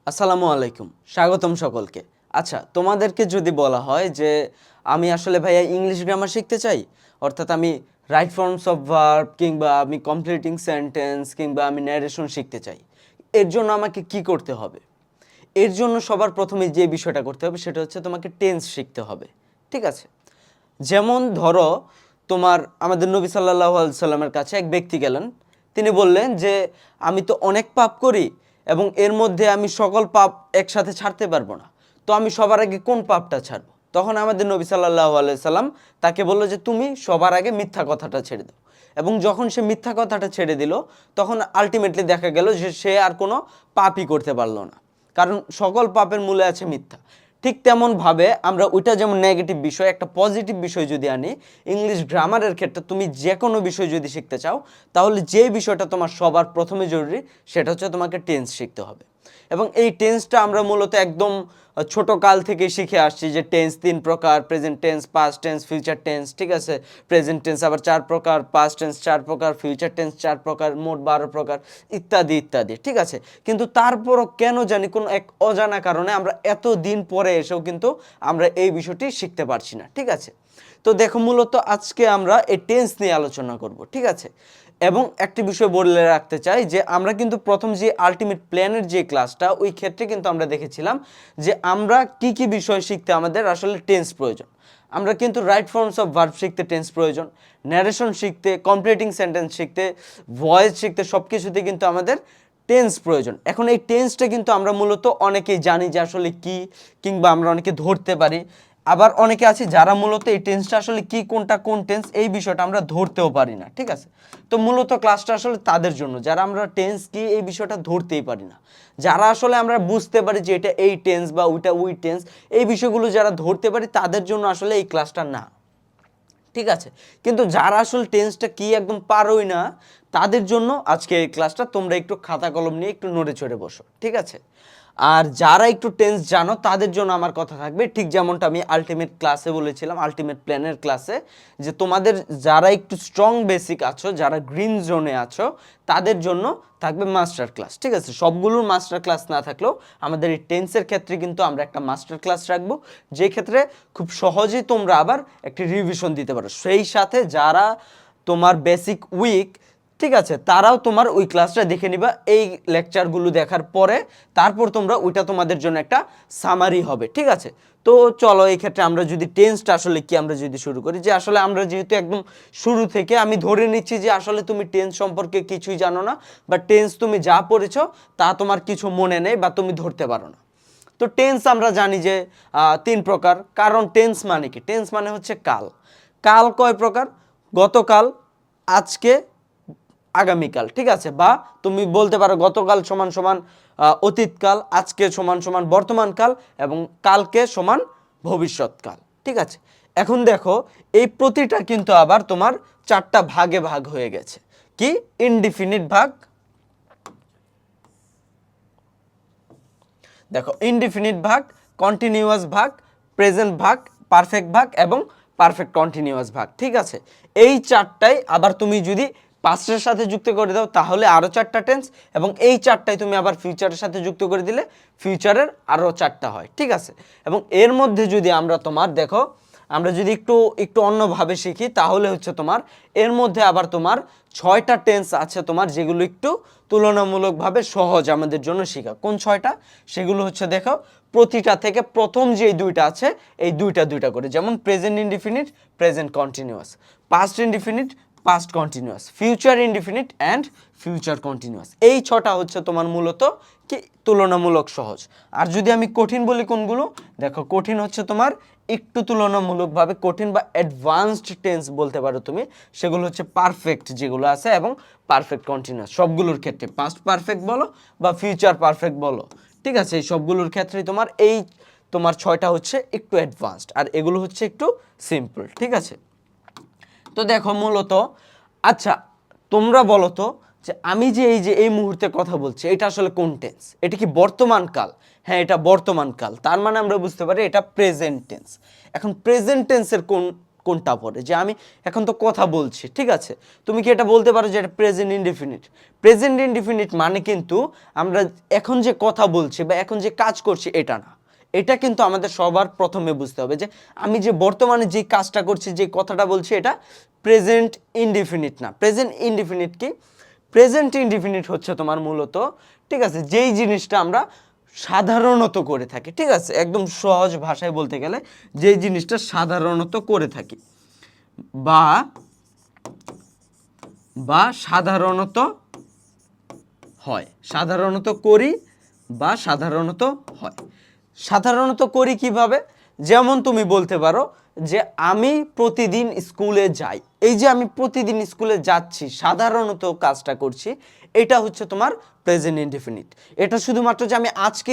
আসসালামু আলাইকুম, স্বাগতম সকলকে। আচ্ছা, তোমাদেরকে যদি বলা হয় যে আমি আসলে ভাইয়া ইংলিশ গ্রামার শিখতে চাই, অর্থাৎ আমি রাইট ফর্মস অফ ভার্ব কিংবা আমি কমপ্লিটিং সেন্টেন্স কিংবা আমি ন্যারেশন শিখতে চাই, এর জন্য আমাকে কি করতে হবে? এর জন্য সবার প্রথমে যে বিষয়টা করতে হবে সেটা হচ্ছে তোমাকে টেন্স শিখতে হবে। ঠিক আছে? যেমন ধরো, তোমার আমাদের নবী সাল্লাল্লাহু আলাইহি সাল্লামের কাছে এক ব্যক্তি গেলেন। তিনি বললেন যে আমি তো অনেক পাপ করি এবং এর মধ্যে আমি সকল পাপ একসাথে ছাড়তে পারবো না, তো আমি সবার আগে কোন পাপটা ছাড়বো? তখন আমাদের নবী সাল্লাল্লাহু আলাইহি সাল্লাম তাকে বললো যে তুমি সবার আগে মিথ্যা কথাটা ছেড়ে দাও। এবং যখন সে মিথ্যা কথাটা ছেড়ে দিল, তখন আলটিমেটলি দেখা গেল যে সে আর কোনো পাপই করতে পারলো না, কারণ সকল পাপের মূলে আছে মিথ্যা। ঠিক তেমনভাবে আমরা ওইটা যেমন নেগেটিভ বিষয়, একটা পজিটিভ বিষয় যদি আনি, ইংলিশ গ্রামারের ক্ষেত্রে তুমি যে কোনো বিষয় যদি শিখতে চাও, তাহলে যে বিষয়টা তোমার সবার প্রথমে জরুরি সেটা হচ্ছে তোমাকে টেন্স শিখতে হবে। এবং এই টেন্সটা আমরা মূলত একদম ছোট কাল থেকে শিখে আসছি যে টেন্স 3 প্রকার: present tense, past tense, future tense. ঠিক আছে? প্রেজেন্ট টেন্স আবার 4 প্রকার, পাস্ট টেন্স 4 প্রকার, ফিউচার টেন্স 4 প্রকার, মোট 12 প্রকার, ইত্যাদি ইত্যাদি। ঠিক আছে? কিন্তু তারপরও কেন জানি কোনো এক অজানা কারণে আমরা এত দিন পরে এসেও কিন্তু আমরা এই বিষয়টি শিখতে পারছি না। ঠিক আছে? তো দেখো, মূলত আজকে আমরা এই টেন্স নিয়ে আলোচনা করব। ঠিক আছে? এবং একটি বিষয় বলে রাখতে চাই যে আমরা কিন্তু প্রথম যে আলটিমেট প্ল্যানের যে ক্লাসটা, ওই ক্ষেত্রে কিন্তু আমরা দেখেছিলাম যে আমরা কি কি বিষয় শিখতে আমাদের আসলে টেন্স প্রয়োজন। আমরা কিন্তু রাইট ফর্মস অফ ভার্ব শিখতে টেন্স প্রয়োজন, ন্যারেশন শিখতে, কমপ্লিটিং সেন্টেন্স শিখতে, ভয়েস শিখতে, সব কিছুতে কিন্তু আমাদের টেন্স প্রয়োজন। এখন এই টেন্সটা কিন্তু আমরা মূলত অনেকেই জানি যে আসলে কি, কিংবা আমরা অনেকে ধরতে পারি। আবার অনেকে আছে যারা মূলত এই টেন্সটা আসলে কি, কোনটা কোন টেন্স, এই বিষয়টা আমরা ধরতেও পারি না। ঠিক আছে? তো মূলত ক্লাসটা আসলে তাদের জন্য যারা আমরা টেন্স কি এই বিষয়টা ধরতেই পারি না। যারা আসলে আমরা বুঝতে পারি যে এটা এই টেন্স বা ওইটা ওই টেন্স, এই বিষয়গুলো যারা ধরতে পারি তাদের জন্য আসলে এই ক্লাসটা না। ঠিক আছে? কিন্তু যারা আসলে টেন্সটা কি একদম পারোই না, তাদের জন্য আজকে এই ক্লাসটা। তোমরা একটু খাতা কলম নিয়ে একটু নড়ে চড়ে বসো। ঠিক আছে? আর যারা একটু টেন্স জানো তাদের জন্য আমার কথা থাকবে, ঠিক যেমনটা আমি আলটিমেট ক্লাসে বলেছিলাম, আলটিমেট প্ল্যানের ক্লাসে, যে তোমাদের যারা একটু স্ট্রং বেসিক আছো, যারা গ্রিন জোনে আছো, তাদের জন্য থাকবে মাস্টার ক্লাস। ঠিক আছে? সবগুলোর মাস্টার ক্লাস না থাকলেও আমাদের এই টেন্সের ক্ষেত্রে কিন্তু আমরা একটা মাস্টার ক্লাস রাখবো, যে ক্ষেত্রে খুব সহজেই তোমরা আবার একটি রিভিশন দিতে পারো। সেই সাথে যারা তোমার বেসিক উইক, ঠিক আছে, তারাও তোমার ওই ক্লাসটা দেখে নিবা এই লেকচারগুলো দেখার পরে, তারপর তোমরা ওইটা তোমাদের জন্য একটা সামারি হবে। ঠিক আছে? তো চলো, এই ক্ষেত্রে আমরা যদি টেন্সটা আসলে কি আমরা যদি শুরু করি, যে আসলে আমরা যেহেতু একদম শুরু থেকে আমি ধরে নিচ্ছি যে আসলে তুমি টেন্স সম্পর্কে কিছুই জানো না, বা টেন্স তুমি যা পড়েছো তা তোমার কিছু মনে নেই বা তুমি ধরতে পারো না। তো টেন্স আমরা জানি যে 3 প্রকার। কারণ টেন্স মানে কি? টেন্স মানে হচ্ছে কাল। কাল কয় প্রকার? গতকাল, আজকে, আগামীকাল। ঠিক আছে? বা তুমি বলতে পারো গতকাল সমান সমান অতীতকাল, আজকে সমান সমান বর্তমানকাল, এবং কালকে সমান ভবিষ্যৎকাল। ঠিক আছে? এখন দেখো, এই প্রতিটা কিন্তু আবার তোমার 4টা ভাগে ভাগ হয়ে গেছে। কি? ইনডিফিনিট ভাগ, দেখো, ইনডিফিনিট ভাগ, কন্টিনিউয়াস ভাগ, প্রেজেন্ট ভাগ, পারফেক্ট ভাগ এবং পারফেক্ট কন্টিনিউয়াস ভাগ। ঠিক আছে? এই 4টাই আবার তুমি যদি পাস্টের সাথে যুক্ত করে দাও তাহলে আরও 4টা টেন্স, এবং এই 4টাই তুমি আবার ফিউচারের সাথে যুক্ত করে দিলে ফিউচারের আরও 4টা হয়। ঠিক আছে? এবং এর মধ্যে যদি আমরা তোমার দেখো, আমরা যদি একটু একটু অন্যভাবে শিখি, তাহলে হচ্ছে তোমার এর মধ্যে আবার তোমার 6টা টেন্স আছে তোমার, যেগুলো একটু তুলনামূলকভাবে সহজ আমাদের জন্য শেখা। কোন 6টা? সেগুলো হচ্ছে দেখো, প্রতিটা থেকে প্রথম যে 2টা আছে, এই দুইটা দুইটা করে, যেমন present indefinite, present continuous, past indefinite, past continuous, future indefinite and future continuous. এই 6টা হচ্ছে তোমার মূলত কি তুলনামূলক সহজ। আর যদি আমি কঠিন বলি কোনগুলো, দেখো, কঠিন হচ্ছে তোমার একটু তুলনামূলকভাবে কঠিন বা অ্যাডভান্সড টেন্স বলতে পারো তুমি, সেগুলো হচ্ছে পারফেক্ট যেগুলো আছে এবং পারফেক্ট কন্টিনিউয়াস। সবগুলোর ক্ষেত্রে পাস্ট পারফেক্ট বলো বা ফিউচার পারফেক্ট বলো, ঠিক আছে, এই সবগুলোর ক্ষেত্রে তোমার এই তোমার 6টা হচ্ছে একটু অ্যাডভান্সড, আর এগুলো হচ্ছে একটু সিম্পল। ঠিক আছে? তো দেখো মূলত, আচ্ছা, তোমরা বলো তো যে আমি যে এই মুহূর্তে কথা বলছি, এটা আসলে কোন টেন্স? এটা কি বর্তমান কাল? হ্যাঁ, এটা বর্তমান কাল। তার মানে আমরা বুঝতে পারি এটা প্রেজেন্ট টেন্স। এখন প্রেজেন্ট টেন্সের কোন কোনটা পড়ে, যে আমি এখন তো কথা বলছি, ঠিক আছে, তুমি কি এটা বলতে পারো যে এটা প্রেজেন্ট ইনডেফিনিট? প্রেজেন্ট ইনডেফিনিট মানে কিন্তু আমরা এখন যে কথা বলছি বা এখন যে কাজ করছি এটা না। এটা কিন্তু আমাদের সবার প্রথমে বুঝতে হবে যে আমি যে বর্তমানে যে কাজটা করছি, যে কথাটা বলছি, এটা প্রেজেন্ট ইনডেফিনিট না। প্রেজেন্ট ইনডেফিনিট কি? প্রেজেন্ট ইনডেফিনিট হচ্ছে তোমার মূলত, ঠিক আছে, যেই জিনিসটা আমরা সাধারণত করে থাকি, ঠিক আছে, একদম সহজ ভাষায় বলতে গেলে যেই জিনিসটা সাধারণত করে থাকি বা বা সাধারণত হয়, সাধারণত করি বা সাধারণত হয়। সাধারণত করি কিভাবে? যেমন তুমি বলতে পারো যে আমি প্রতিদিন স্কুলে যাই। এই যে আমি প্রতিদিন স্কুলে যাচ্ছি, সাধারণত কাজটা করছি, এটা হচ্ছে তোমার প্রেজেন্ট ইনডেফিনিট। এটা শুধুমাত্র যে আমি আজকে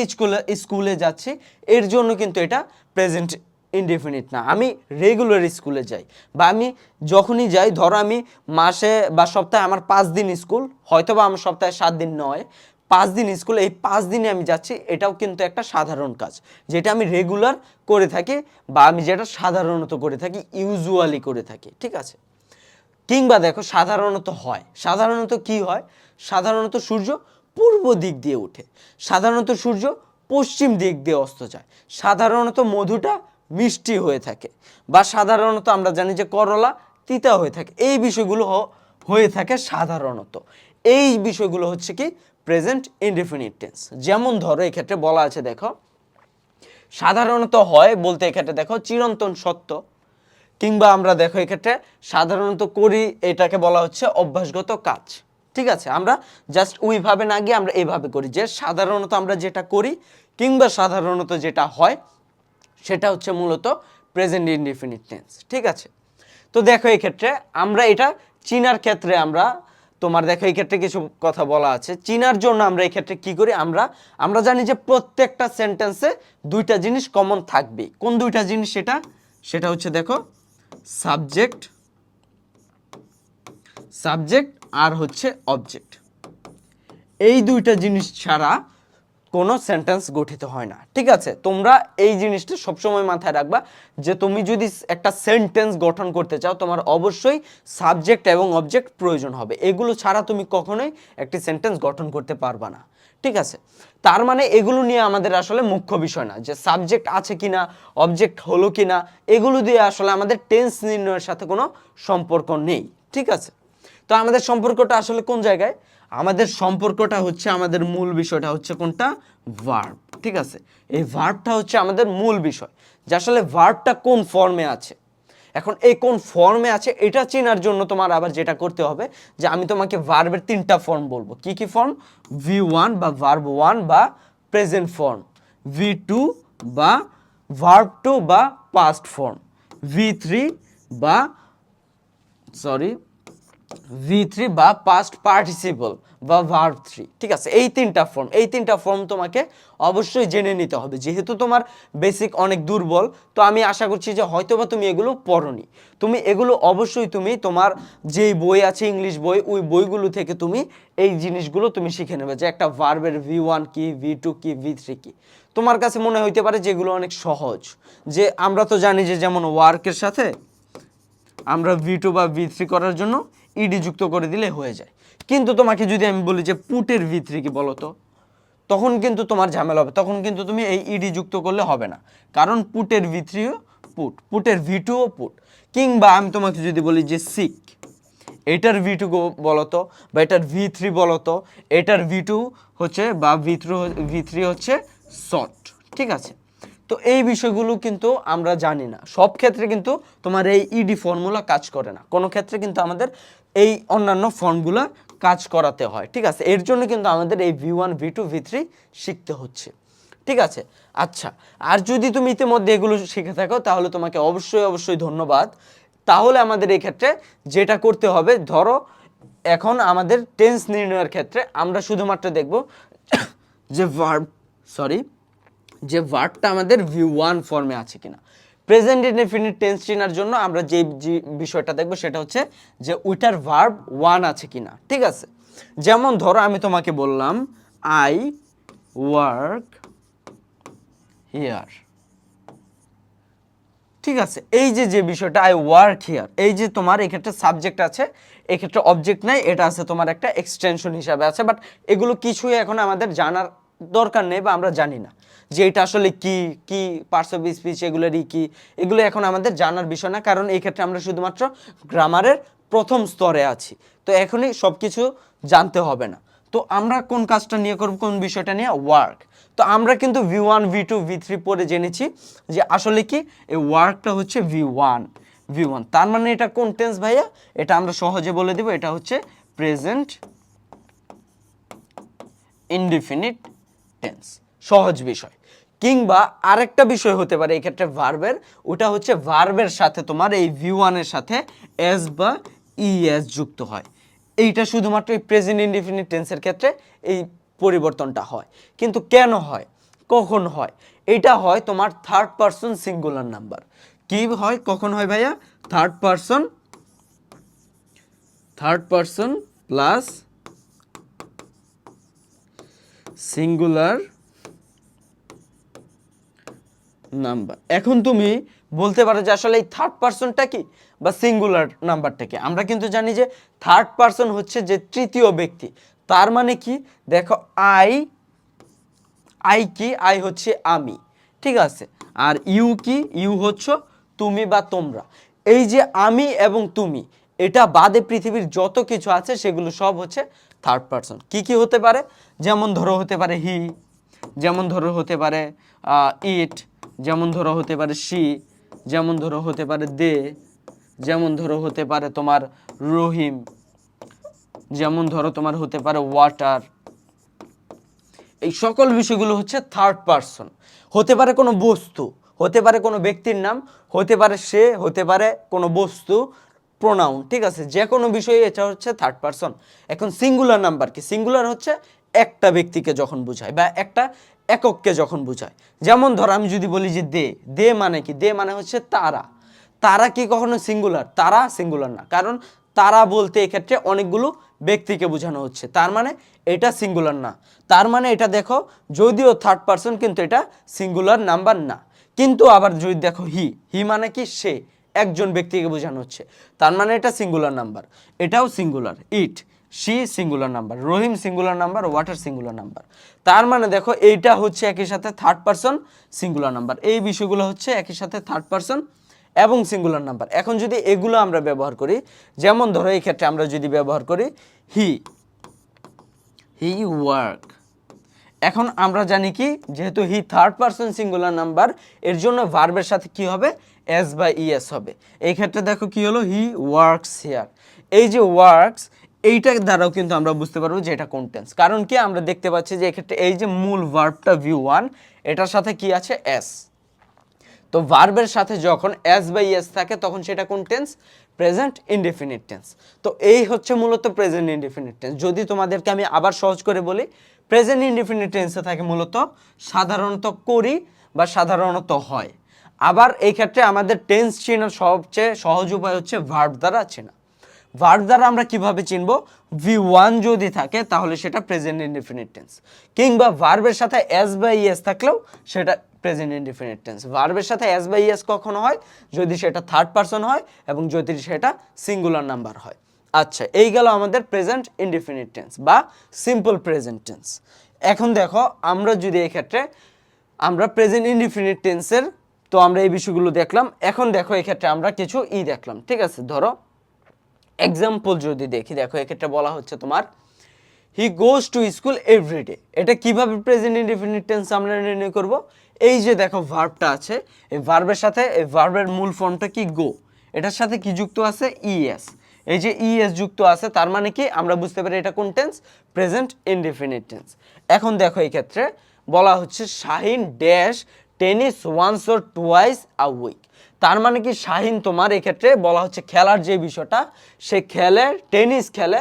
স্কুলে যাচ্ছি এর জন্য কিন্তু এটা প্রেজেন্ট ইনডেফিনিট না। আমি রেগুলার স্কুলে যাই বা আমি যখনই যাই, ধরো আমি মাসে বা সপ্তাহে আমার 5 দিন স্কুল, হয়তো বা আমার সপ্তাহে 7 দিন নয়, 5 দিন স্কুল, এই 5 দিনে আমি যাচ্ছি, এটাও কিন্তু একটা সাধারণ কাজ যেটা আমি রেগুলার করে থাকি বা আমি যেটা সাধারণত করে থাকি, ইউজুয়ালি করে থাকি, ঠিক আছে। কিংবা দেখো সাধারণত হয়, সাধারণত কি হয়? সাধারণত সূর্য পূর্ব দিক দিয়ে ওঠে, সাধারণত সূর্য পশ্চিম দিক দিয়ে অস্ত যায়, সাধারণত মধুটা মিষ্টি হয়ে থাকে, বা সাধারণত আমরা জানি যে করলা তিতা হয়ে থাকে। এই বিষয়গুলো হয়ে থাকে সাধারণত। এই বিষয়গুলো হচ্ছে কি প্রেজেন্ট ইনডেফিনিট টেন্স। যেমন ধরো এক্ষেত্রে বলা আছে, দেখো সাধারণত হয় বলতে এক্ষেত্রে দেখো চিরন্তন সত্য, কিংবা আমরা দেখো এক্ষেত্রে সাধারণত করি, এটাকে বলা হচ্ছে অভ্যাসগত কাজ, ঠিক আছে। আমরা জাস্ট ওইভাবে না গিয়ে আমরা এইভাবে করি যে সাধারণত আমরা যেটা করি কিংবা সাধারণত যেটা হয় সেটা হচ্ছে মূলত প্রেজেন্ট ইনডেফিনিট টেন্স, ঠিক আছে। তো দেখো এই ক্ষেত্রে আমরা এটা চিনার ক্ষেত্রে আমরা তোমার দেখো এই ক্ষেত্রে কিছু কথা বলা আছে। চিনার জন্য আমরা এই ক্ষেত্রে কি করি, আমরা জানি যে প্রত্যেকটা সেন্টেন্সে দুইটা জিনিস কমন থাকবে। কোন দুইটা জিনিস? সেটা হচ্ছে দেখো সাবজেক্ট আর হচ্ছে অবজেক্ট। এই দুইটা জিনিস ছাড়া কোনো সেন্টেন্স গঠিত হয় না, ঠিক আছে। তোমরা এই জিনিসটা সবসময় মাথায় রাখবা যে তুমি যদি একটা সেন্টেন্স গঠন করতে চাও, তোমার অবশ্যই সাবজেক্ট এবং অবজেক্ট প্রয়োজন হবে। এগুলো ছাড়া তুমি কখনোই একটি সেন্টেন্স গঠন করতে পারবা না, ঠিক আছে। তার মানে এগুলো নিয়ে আমাদের আসলে মুখ্য বিষয় না যে সাবজেক্ট আছে কিনা, অবজেক্ট হলো কিনা, এগুলো দিয়ে আসলে আমাদের টেন্স নির্ণয়ের সাথে কোনো সম্পর্ক নেই, ঠিক আছে। তো আমাদের সম্পর্কটা আসলে কোন জায়গায়? আমাদের সম্পর্কটা হচ্ছে, আমাদের মূল বিষয়টা হচ্ছে কোনটা? ভার্ব, ঠিক আছে। এই ভার্বটা হচ্ছে আমাদের মূল বিষয়, যে আসলে ভার্বটা কোন ফর্মে আছে। এখন এই কোন ফর্মে আছে এটা চেনার জন্য তোমার আবার যেটা করতে হবে যে আমি তোমাকে ভার্বের 3টা ফর্ম বলবো। কি কি ফর্ম? V1 বা ভার্ব 1 বা প্রেজেন্ট ফর্ম, V2 বা ভার্ব 2 বা পাস্ট ফর্ম, V3 বা V3 বা পাস্ট পার্টিসিপল বা ভার্ব 3, ঠিক আছে। এই 3টা ফর্ম তোমাকে অবশ্যই জেনে নিতে হবে। যেহেতু তোমার বেসিক অনেক দুর্বল, তো আমি আশা করছি যে হয়তোবা তুমি এগুলো পড়োনি। তুমি এগুলো অবশ্যই তুমি তোমার যেই বই আছে ইংলিশ বই, ওই বইগুলো থেকে তুমি এই জিনিসগুলো তুমি শিখে নেবে যে একটা ভার্বের V1 কি, V2 কি, V3 কি। তোমার কাছে মনে হইতে পারে যেগুলো অনেক সহজ, যে আমরা তো জানি যে যেমন ওয়ার্কের সাথে আমরা V2 বা V3 করার জন্য ইডি যুক্ত করে দিলে হয়ে যায়। কিন্তু তোমাকে যদি আমি বলি যে পুটের V3 কি বলো তো, তখন কিন্তু তোমার ঝামেলা হবে, তখন কিন্তু তুমি এই ইডি যুক্ত করলে হবে না, কারণ পুটের V3 ও পুট, পুটের V2 ও পুট। কিংবা আমি তোমাকে যদি বলি যে সিক, এটার V2 বলো তো, বা এটার V3 বলো তো, এটার V2 হচ্ছে বা V3 হচ্ছে সট, ঠিক আছে। তো এই বিষয়গুলো কিন্তু আমরা জানি না। সব ক্ষেত্রে কিন্তু তোমার এই ইডি ফর্মুলা কাজ করে না, কোনো ক্ষেত্রে কিন্তু আমাদের এই অন্যান্য ফর্মগুলা কাজ করাতে হয়, ঠিক আছে। এর জন্য কিন্তু আমাদের এই V1 V2 V3 শিখতে হচ্ছে, ঠিক আছে। আচ্ছা, আর যদি তুমি ইতিমধ্যে এগুলো শিখে থাকো তাহলে তোমাকে অবশ্যই ধন্যবাদ। তাহলে আমাদের এই ক্ষেত্রে যেটা করতে হবে, ধরো এখন আমাদের টেন্স নির্ণয়ের ক্ষেত্রে আমরা শুধুমাত্র দেখব যে ভার্বটা আমাদের V1 ফর্মে আছে কিনা। প্রেজেন্ট ইনডেফিনিট টেন্স চেনার জন্য আমরা যে বিষয়টা দেখব সেটা হচ্ছে যে ওইটার ভার্ব 1 আছে কিনা, ঠিক আছে। যেমন ধরো আমি তোমাকে বললাম আই ওয়ার্ক হিয়ার, ঠিক আছে, এই যে যে বিষয়টা আই ওয়ার্ক হিয়ার, এই যে তোমার এক্ষেত্রে সাবজেক্ট আছে, এক্ষেত্রে অবজেক্ট নাই, এটা আছে তোমার একটা এক্সটেনশন হিসাবে আছে, বাট এগুলো কিছুই এখন আমাদের জানার দরকার নেই বা আমরা জানি না যে এটা আসলে কি কি পার্টস অফ স্পিচ এগুলোরই কি, এগুলো এখন আমাদের জানার বিষয় না, কারণ এই ক্ষেত্রে আমরা শুধুমাত্র গ্রামারের প্রথম স্তরে আছি, তো এখনই সব কিছু জানতে হবে না। তো আমরা কোন কাজটা নিয়ে করব, কোন বিষয়টা নিয়ে, ওয়ার্ক। তো আমরা কিন্তু V1 V2 V3 পরে জেনেছি যে আসলে কি এই ওয়ার্কটা হচ্ছে V1, তার মানে এটা কোন টেন্স ভাইয়া, এটা আমরা সহজে বলে দেব, এটা হচ্ছে প্রেজেন্ট ইনডিফিনিট টেন্স, সহজ বিষয়। কিংবা আরেকটা বিষয় হতে পারে এই ক্ষেত্রে ভার্বের, ওটা হচ্ছে ভার্বের সাথে তোমার এই V1 এর সাথে এস বা ইএস যুক্ত হয়, এইটা শুধুমাত্র এই প্রেজেন্ট ইনডিফিনিট টেন্সের ক্ষেত্রে এই পরিবর্তনটা হয়। কিন্তু কেন হয়, কখন হয়, এটা হয় তোমার থার্ড পারসন সিঙ্গুলার নাম্বার। কি হয়, কখন হয় ভাইয়া, third person plus singular number. এখন তুমি বলতে পারো যে আসলে এই থার্ড পারসনটা কি বা সিঙ্গুলার নাম্বারটা কি। আমরা কিন্তু জানি যে থার্ড পারসন হচ্ছে যে তৃতীয় ব্যক্তি, তার মানে কি দেখো আই কি, আই হচ্ছে আমি, ঠিক আছে, আর ইউ কি, ইউ হচ্ছে তুমি বা তোমরা। এই যে আমি এবং তুমি, এটা বাদে পৃথিবীর যত কিছু আছে সেগুলো সব হচ্ছে থার্ড পারসন। কি কি হতে পারে, যেমন ধরো হতে পারে হি, যেমন ধরো হতে পারে ইট, যেমন ধরো হতে পারে শি, যেমন ধরো হতে পারে দে, যেমন ধরো হতে পারে তোমার রহিম, যেমন ধরো তোমার হতে পারে ওয়াটার। এই সকল বিষয়গুলো হচ্ছে থার্ড পারসন। হতে পারে কোনো বস্তু, হতে পারে কোনো ব্যক্তির নাম, হতে পারে সে, হতে পারে কোনো বস্তু, প্রোনাউন, ঠিক আছে, যে কোনো বিষয়ে এটা হচ্ছে থার্ড পারসন। এখন সিঙ্গুলার নাম্বার কি, সিঙ্গুলার হচ্ছে একটা ব্যক্তিকে যখন বোঝায় বা একটা একককে যখন বোঝায়। যেমন ধরো আমি যদি বলি যে দে, দে মানে কি, দে মানে হচ্ছে তারা। তারা কি কখনো সিঙ্গুলার, তারা সিঙ্গুলার না, কারণ তারা বলতে এক্ষেত্রে অনেকগুলো ব্যক্তিকে বোঝানো হচ্ছে, তার মানে এটা সিঙ্গুলার না। তার মানে এটা দেখো যদিও থার্ড পারসন কিন্তু এটা সিঙ্গুলার নাম্বার না। কিন্তু আবার যদি দেখো হি, হি মানে কি সে, একজন ব্যক্তিকে বোঝানো হচ্ছে, তার মানে এটা সিঙ্গুলার নাম্বার, এটাও singular. It, she singular number, Rahim singular number, water singular number. তার মানে দেখো এইটা হচ্ছে একই সাথে থার্ড পারসন সিঙ্গুলার নাম্বার, এই বিষয়গুলো হচ্ছে একই সাথে থার্ড পারসন এবং সিঙ্গুলার নাম্বার। এখন যদি এগুলো আমরা ব্যবহার করি, যেমন ধরো এই ক্ষেত্রে আমরা যদি ব্যবহার করি হি ওয়ার্ক। এখন আমরা জানি কি, যেহেতু he third person singular number, এর জন্য ভার্বের সাথে কি হবে, এস বা ইএস হবে। এই ক্ষেত্রে দেখো কি হলো, হি ওয়ার্কস হিয়ার। এই যে ওয়ার্কস, এইটার দ্বারাও কিন্তু আমরা বুঝতে পারবো যে এটা কোন টেন্স, কারণ কি আমরা দেখতে পাচ্ছি যে এক্ষেত্রে এই যে মূল ভার্বটা V1, এটার সাথে কি আছে, এস। তো ভার্বের সাথে যখন এস বা ইএস থাকে তখন সেটা কোন টেন্স, প্রেজেন্ট ইনডেফিনিট টেন্স। তো এই হচ্ছে মূলত প্রেজেন্ট ইনডেফিনিট টেন্স। যদি তোমাদেরকে আমি আবার সহজ করে বলি, প্রেজেন্ট ইনডেফিনিট টেন্সে থাকে মূলত সাধারণত করি বা সাধারণত হয়। আবার এই ক্ষেত্রে আমাদের টেন্স চেনার সবচেয়ে সহজ উপায় হচ্ছে ভার্ব দ্বারা চেনা। ভার্ব দ্বারা আমরা কিভাবে চিনব, V1 যদি থাকে তাহলে সেটা প্রেজেন্ট ইনডেফিনিট টেন্স, কিংবা ভার্বের সাথে এস বা ইএস থাকলেও সেটা প্রেজেন্ট ইনডেফিনিট টেন্স। ভার্বের সাথে এস বা ইএস কখনো হয় যদি সেটা থার্ড পারসন হয় এবং যদি সেটা সিঙ্গুলার নাম্বার হয়। আচ্ছা, এই গেল আমাদের প্রেজেন্ট ইনডেফিনিট টেন্স বা সিম্পল প্রেজেন্ট টেন্স। এখন দেখো আমরা যদি এই ক্ষেত্রে আমরা প্রেজেন্ট ইনডেফিনিট টেন্সের, তো আমরা এই বিষয়গুলো দেখলাম। এখন দেখো এই ক্ষেত্রে আমরা কিছু দেখলাম, ঠিক আছে। ধরো এক্সাম্পল যদি দেখি, দেখো এক্ষেত্রে বলা হচ্ছে তোমার হি গোজ টু স্কুল এভরিডে। এটা কিভাবে প্রেজেন্ট ইনডেফিনিট টেন্স আমরা নির্ণয় করব, এই যে দেখো ভার্বটা আছে, এই ভার্বের সাথে এই ভার্বের মূল ফর্মটা কি, গো, এটার সাথে কি যুক্ত আছে, ইএস। এই যে ইএস যুক্ত আছে তার মানে কি আমরা বুঝতে পারি এটা কোন টেন্স, প্রেজেন্ট ইনডেফিনিট টেন্স। এখন দেখো এই ক্ষেত্রে বলা হচ্ছে Shahin dash tennis once or twice a week. তার মানে কি শাহিন তোমার এক্ষেত্রে বলা হচ্ছে খেলার যে বিষয়টা, সে খেলে, টেনিস খেলে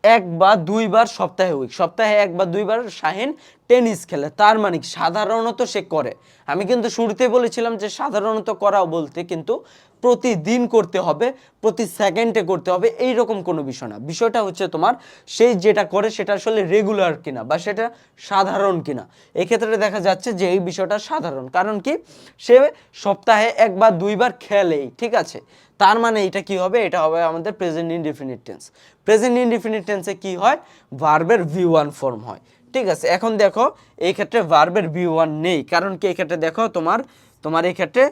এক বা দুইবার সপ্তাহে, সপ্তাহে এক বা দুইবার শাহিন টেনিস খেলে। তার মানে সাধারণত সে করে। আমি কিন্তু শুরুতে বলেছিলাম যে সাধারণত করা বলতে কিন্তু প্রতিদিন করতে হবে, প্রতি সেকেন্ডে করতে হবে, এইরকম কোনো বিষয় না। বিষয়টা হচ্ছে তোমার সেই যেটা করে সেটা আসলে রেগুলার কিনা বা সেটা সাধারণ কিনা। এক্ষেত্রে দেখা যাচ্ছে যে এই বিষয়টা সাধারণ, কারণ কি সে সপ্তাহে একবার দুইবার খেলেই, ঠিক আছে। তার মানে এটা কি হবে, এটা হবে আমাদের present indefinite tense. Present indefinite টেন্সে কি হয়, ভার্বের V1 ফর্ম হয়, ঠিক আছে। এখন দেখো এই ক্ষেত্রে ভার্বের V1 নেই, কারণ কি এই ক্ষেত্রে দেখো তোমার এই ক্ষেত্রে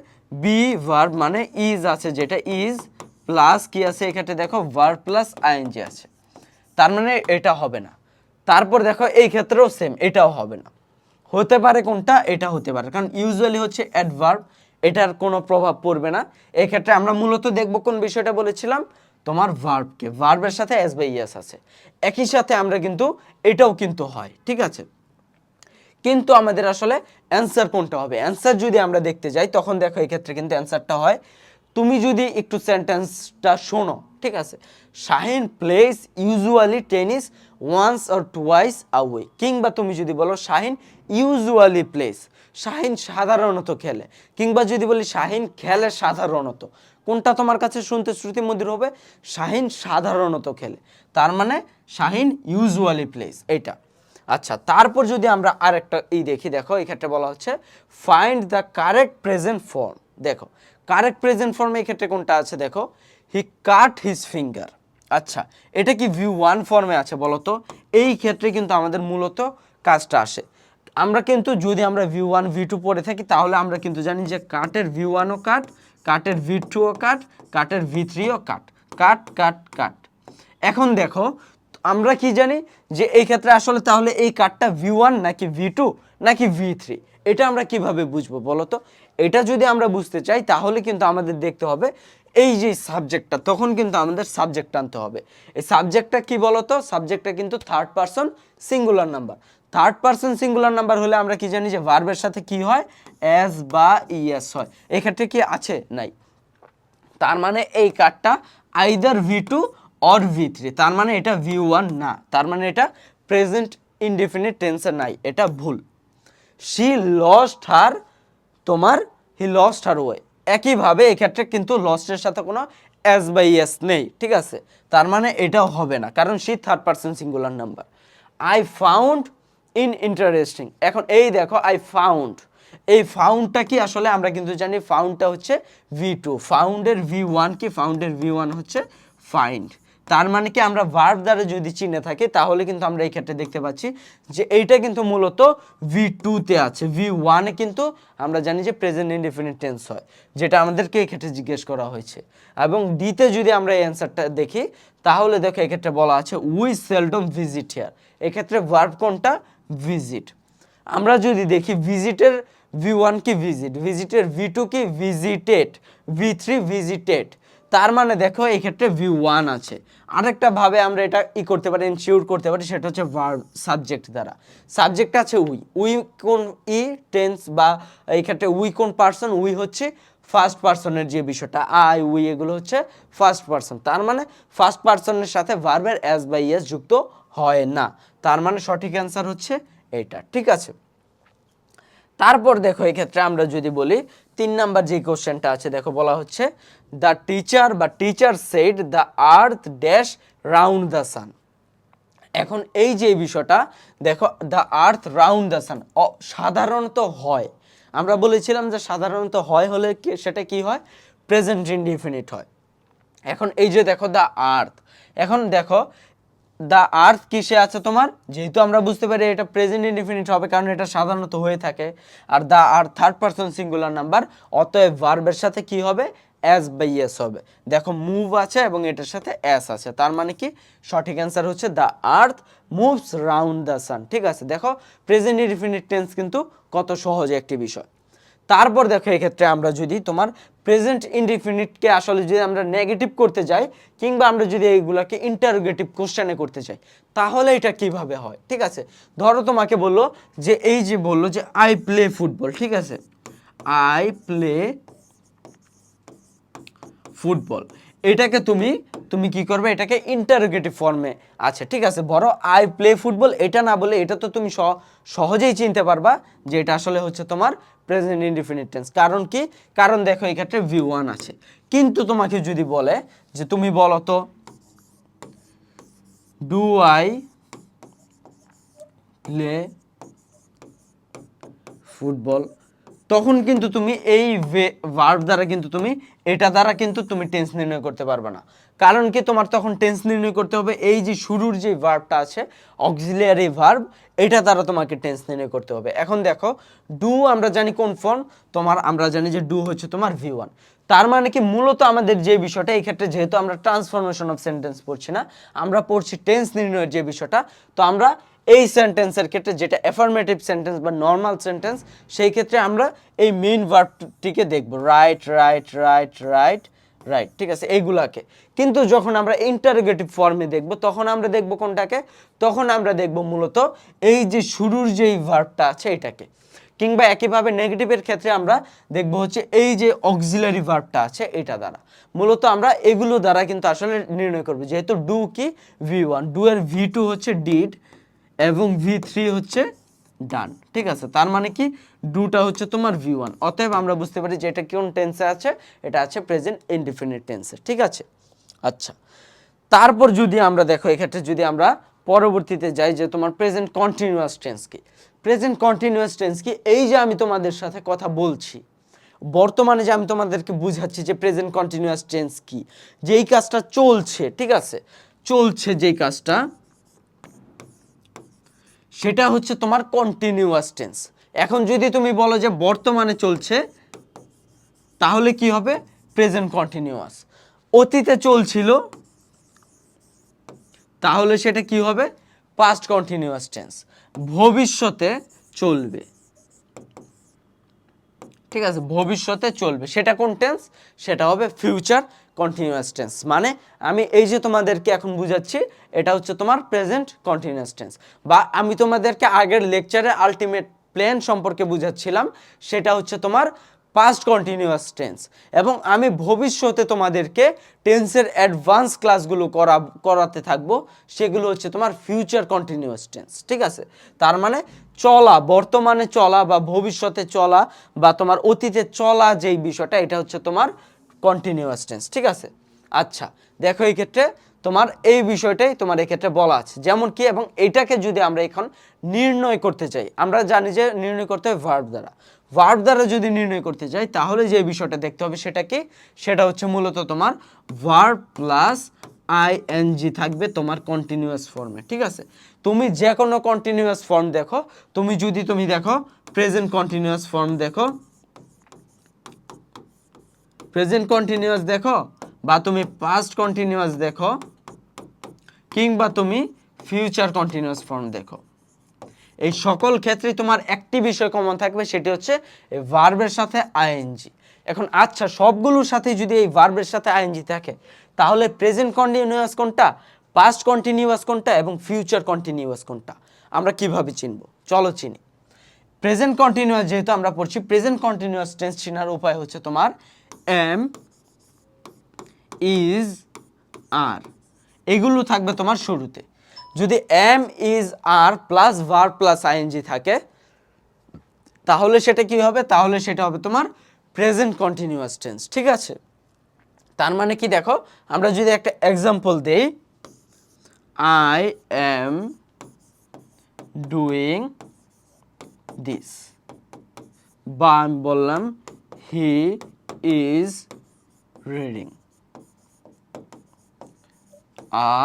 বি ভার্ব মানে ইজ আছে, যেটা ইজ প্লাস কি আছে এই ক্ষেত্রে দেখো ভার্ব প্লাস আইএনজি আছে, তার মানে এটা হবে না। তারপর দেখো এই ক্ষেত্রেও সেম, এটাও হবে না। হতে পারে কোনটা, এটা হতে পারে, কারণ ইউজুয়ালি হচ্ছে অ্যাডভার্ব, এটার কোনো প্রভাব পড়বে না। এই ক্ষেত্রে আমরা মূলত দেখব কোন বিষয়টা বলেছিলাম, তোমার ভার্বকে, ভার্বের সাথে এস বা ইএস আছে। একই সাথে আমরা কিন্তু এটাও কিন্তু হয়, ঠিক আছে। কিন্তু আমাদের আসলে অ্যান্সার কোনটা হবে, অ্যান্সার যদি আমরা দেখতে যাই তখন দেখো এই ক্ষেত্রে কিন্তু অ্যান্সারটা হয়, তুমি যদি একটু সেন্টেন্সটা শোনো, ঠিক আছে। Shahin plays usually tennis once or twice a week, কিংবা তুমি যদি বলো শাহিন ইউজুয়ালি প্লেস, শাহিন সাধারণত খেলে, কিংবা যদি বলি শাহিন খেলে সাধারণত, কোনটা তোমার কাছে শুনতে শ্রুতিমধুর হবে, শাহিন সাধারণত খেলে, তার মানে শাহিন ইউজুয়ালি প্লেস, এটা। আচ্ছা, তারপর যদি আমরা আরেকটা দেখি, দেখো এই ক্ষেত্রে বলা হচ্ছে find the correct present form. দেখো কারেক্ট প্রেজেন্ট ফর্ম এই ক্ষেত্রে কোনটা আছে, দেখো হি কাট হিজ ফিঙ্গার। আচ্ছা, এটা কি V1 ফর্মে আছে বলো তো? এই ক্ষেত্রে কিন্তু আমাদের মূলত কাজটা আসে। আমরা কিন্তু যদি আমরা V1 V2 পড়ে থাকি তাহলে আমরা কিন্তু জানি যে কাটের V1ও কাট, কাটের V2ও কাট, কাটের V3ও কাট, কাট কাট কাট। এখন দেখো আমরা কি জানি যে এই ক্ষেত্রে আসলে তাহলে এই কাটটা V1 নাকি V2 নাকি V3, এটা আমরা কিভাবে বুঝবো বলো তো? এটা যদি আমরা বুঝতে চাই তাহলে কিন্তু আমাদের দেখতে হবে এই যে সাবজেক্টটা, তখন কিন্তু আমাদের সাবজেক্ট আনতে হবে। এই সাবজেক্টটা কি বলো তো? সাবজেক্টটা কিন্তু third person singular number. Third person singular number হলে আমরা কি জানি যে ভার্বের সাথে কি হয়, এস বা ইএস হয়। এক্ষেত্রে কি আছে? নাই। তার মানে এই কার্ডটা আইদার V2 অর V3, তার মানে এটা V1 না, তার মানে এটা প্রেজেন্ট ইনডেফিনিট টেন্সে নাই, এটা ভুল। শি লস্ট হার, তোমার হি লস্ট হার ওয়ে, একইভাবে এক্ষেত্রে কিন্তু লস্টের সাথে কোনো এস বাই এস নেই, ঠিক আছে। তার মানে এটাও হবে না, কারণ she third person singular number. I found in interesting, এখন এই দেখো আই ফাউন্ড, এই ফাউন্ডটা কি আসলে আমরা কিন্তু জানি ফাউন্ডটা হচ্ছে V2, ফাউন্ডের V1 কি, ফাউন্ডের V1 হচ্ছে ফাইন্ড। তার মানে কি আমরা ভার্ব দ্বারা যদি চিনে থাকি তাহলে কিন্তু আমরা এই ক্ষেত্রে দেখতে পাচ্ছি যে এইটা কিন্তু মূলত V2 তে আছে, V1 এ কিন্তু আমরা জানি যে প্রেজেন্ট ইনডেফিনিট টেন্স হয়, যেটা আমাদেরকে এই ক্ষেত্রে জিজ্ঞেস করা হয়েছে। এবং ডিতে যদি আমরা এই অ্যান্সারটা দেখি তাহলে দেখো এক্ষেত্রে বলা আছে উই সেলডম ভিজিট হিয়ার, এক্ষেত্রে ভার্ব কোনটা, ভিজিট। আমরা যদি দেখি ভিজিটের V1 কি ভিজিট, ভিজিটের V2 কি ভিজিটেড, V3 ভিজিটেড, তার মানে দেখো এই ক্ষেত্রে V1 আছে। আরেকটা ভাবে আমরা এটা করতে পারি, ইনশিওর করতে পারি, সেটা হচ্ছে ভার্ব সাবজেক্ট দ্বারা। সাবজেক্ট আছে উই, উই কোন টেন্স বা এই ক্ষেত্রে উই কোন পার্সন, উই হচ্ছে ফার্স্ট পার্সনের যে বিষয়টা, আই উই এগুলো হচ্ছে ফার্স্ট পার্সন, তার মানে ফার্স্ট পার্সনের সাথে ভার্বের এস বাই এস যুক্ত হয় না, তার মানে সঠিক অ্যান্সার হচ্ছে এটা, ঠিক আছে। তারপর দেখো এই ক্ষেত্রে আমরা যদি বলি 3 নাম্বার যে কোশ্চেনটা আছে, দেখো বলা হচ্ছে দ্য টিচার বা teacher said the earth dash round the sun. এখন এই যে বিষয়টা দেখো, the earth round the sun সাধারণত হয়, আমরা বলেছিলাম যে সাধারণত হয় হলে সেটা কি হয়, প্রেজেন্ট ইনডিফিনিট হয়। এখন এই যে দেখো দ্য আর্থ, এখন দেখো দ্য আর্থ কিসে আছে তোমার, যেহেতু আমরা বুঝতে পারি এটা প্রেজেন্ট ইনডিফিনিট হবে কারণ এটা সাধারণত হয়ে থাকে, are the earth third person singular number, অতএব ভার্বের সাথে কি হবে, এস বাই এস হবে। দেখো মুভ আছে এবং এটার সাথে এস আছে, তার মানে কি সঠিক অ্যান্সার হচ্ছে the earth moves round the sun, ঠিক আছে। দেখো প্রেজেন্ট ইনডিফিনিট টেন্স কিন্তু কত সহজ একটি বিষয়। তারপর দেখো এক্ষেত্রে আমরা যদি তোমার প্রেজেন্ট ইনডিফিনিটকে আসলে যদি আমরা নেগেটিভ করতে যাই, কিংবা আমরা যদি এইগুলোকে ইন্টারোগেটিভ কোশ্চেনে করতে চাই তাহলে এটা কিভাবে হয়, ঠিক আছে। ধরো তোমাকে বললো যে এই যে বললো যে আই প্লে ফুটবল, ঠিক আছে, আই প্লে ফুটবল, এটাকে তুমি তুমি কি করবে, এটাকে ইন্টারোগেটিভ ফর্মে আছে, ঠিক আছে। বড় আই প্লে ফুটবল এটা না বলে এটা তো তুমি সহজেই চিনতে পারবা যে এটা আসলে হচ্ছে তোমার প্রেজেন্ট ইনডিফিনিট টেন্স। কারণ কি, কারণ দেখো এই ক্ষেত্রে V1 আছে। কিন্তু তোমাকে যদি বলে যে তুমি বলো তো ডু আই প্লে ফুটবল, তখন কিন্তু তুমি এই ভার্ব দ্বারা কিন্তু তুমি এটা দ্বারা কিন্তু তুমি টেন্স নির্ণয় করতে পারবে না। কারণ কি, তোমার তখন টেন্স নির্ণয় করতে হবে এই যে শুরুর যে ভার্বটা আছে অক্সিলিয়ারি ভার্ব, এটা দ্বারা তোমাকে টেন্স নির্ণয় করতে হবে। এখন দেখো ডু আমরা জানি কোন ফর্ম, তোমার আমরা জানি যে ডু হচ্ছে তোমার V1। তার মানে কি, মূলত আমাদের যে বিষয়টা এই ক্ষেত্রে যেহেতু আমরা ট্রান্সফরমেশন অফ সেন্টেন্স পড়ছি না, আমরা পড়ছি টেন্স নির্ণয়ের যে বিষয়টা, তো আমরা এই সেন্টেন্সের ক্ষেত্রে যেটা অ্যাফার্মেটিভ সেন্টেন্স বা নর্মাল সেন্টেন্স, সেই ক্ষেত্রে আমরা এই মেইন ভার্বটিকে দেখব, right right right right right, ঠিক আছে, এইগুলাকে। কিন্তু যখন আমরা ইন্টারোগেটিভ ফর্মে দেখব তখন আমরা দেখব কোনটাকে, তখন আমরা দেখব মূলত এই যে শুরুর যেই ভার্বটা আছে এটাকে। কিংবা একইভাবে নেগেটিভের ক্ষেত্রে আমরা দেখব হচ্ছে এই যে অক্সিলারি ভার্বটা আছে এটা দ্বারা। মূলত আমরা এগুলো দ্বারা কিন্তু আসলে নির্ণয় করব। যেহেতু ডু কি V1, ডু এর V2 হচ্ছে ডিড এবং V3 হচ্ছে ডান, ঠিক আছে। তার মানে কি, ডুটা হচ্ছে তোমার V1, অতএব আমরা বুঝতে পারি যে এটা কোন টেন্সে আছে, এটা আছে প্রেজেন্ট ইনডিফিনিট টেন্সে, ঠিক আছে। আচ্ছা, তারপর যদি আমরা দেখো এক্ষেত্রে যদি আমরা পরবর্তীতে যাই যে তোমার প্রেজেন্ট কন্টিনিউয়াস টেন্স কি। প্রেজেন্ট কন্টিনিউয়াস টেন্স কি, এই যে আমি তোমাদের সাথে কথা বলছি, বর্তমানে যে আমি তোমাদেরকে বুঝাচ্ছি যে প্রেজেন্ট কন্টিনিউয়াস টেন্স কি, যেই কাজটা চলছে, ঠিক আছে, চলছে যেই কাজটা, সেটা হচ্ছে তোমার কন্টিনিউয়াস টেন্স। এখন যদি তুমি বলো যে বর্তমানে চলছে, তাহলে কি হবে, প্রেজেন্ট কন্টিনিউয়াস। অতীতে চলছিল, তাহলে সেটা কি হবে, পাস্ট কন্টিনিউয়াস টেন্স। ভবিষ্যতে চলবে, ঠিক আছে, ভবিষ্যতে চলবে, সেটা কোন টেন্স, সেটা হবে ফিউচার কন্টিনিউয়াস টেন্স। মানে আমি এই যে তোমাদেরকে এখন বুঝাচ্ছি এটা হচ্ছে তোমার প্রেজেন্ট কন্টিনিউয়াস টেন্স। বা আমি তোমাদেরকে আগের লেকচারে আলটিমেট প্ল্যান সম্পর্কে বুঝাচ্ছিলাম, সেটা হচ্ছে তোমার পাস্ট কন্টিনিউয়াস টেন্স। এবং আমি ভবিষ্যতে তোমাদেরকে টেন্সের অ্যাডভান্স ক্লাসগুলো করাতে থাকবো, সেগুলো হচ্ছে তোমার ফিউচার কন্টিনিউয়াস টেন্স, ঠিক আছে। তার মানে চলা, বর্তমানে চলা বা ভবিষ্যতে চলা বা তোমার অতীতে চলা যেই বিষয়টা, এটা হচ্ছে তোমার কন্টিনিউয়াস টেন্স, ঠিক আছে। আচ্ছা, দেখো এই ক্ষেত্রে তোমার এই বিষয়টাই তোমার এই ক্ষেত্রে বলা আছে, যেমন কি, এবং এইটাকে যদি আমরা এখন নির্ণয় করতে চাই, আমরা জানি যে নির্ণয় করতে হয় ভার্ব দ্বারা। ভার্ব দ্বারা যদি নির্ণয় করতে চাই তাহলে যে বিষয়টা দেখতে হবে সেটা কি, সেটা হচ্ছে মূলত তোমার ভার্ব প্লাস আইএনজি থাকবে তোমার কন্টিনিউয়াস ফর্মে, ঠিক আছে। তুমি যে কোনো কন্টিনিউয়াস ফর্ম দেখো, তুমি দেখো প্রেজেন্ট কন্টিনিউয়াস ফর্ম দেখো, প্রেজেন্ট কন্টিনিউয়াস দেখো, বা তুমি পাস্ট কন্টিনিউয়াস দেখো, কিংবা তুমি ফিউচার কন্টিনিউয়াস ফর্ম দেখো, এই সকল ক্ষেত্রেই তোমার একটি বিষয় কমন থাকবে, সেটি হচ্ছে এই ভার্বের সাথে আইএনজি। এখন আচ্ছা, সবগুলোর সাথে যদি এই ভার্বের সাথে আইএনজি থাকে, তাহলে প্রেজেন্ট কন্টিনিউয়াস কোনটা, পাস্ট কন্টিনিউয়াস কোনটা এবং ফিউচার কন্টিনিউয়াস কোনটা, আমরা কিভাবে চিনব, চলো চিনি। প্রেজেন্ট কন্টিনিউয়াস যেহেতু আমরা পড়ছি, প্রেজেন্ট কন্টিনিউয়াস টেন্স চেনার উপায় হচ্ছে তোমার এম, ইজ, আর, এগুলো থাকবে তোমার শুরুতে। যদি am, is, are plus verb plus ING থাকে, তাহলে সেটা কি হবে, তাহলে সেটা হবে তোমার প্রেজেন্ট কন্টিনিউয়াস টেন্স, ঠিক আছে। তার মানে কি, দেখো আমরা যদি একটা এক্সাম্পল দেই, আই এম ডুইং দিস, বা আমি বললাম হি ইজ রিডিং আ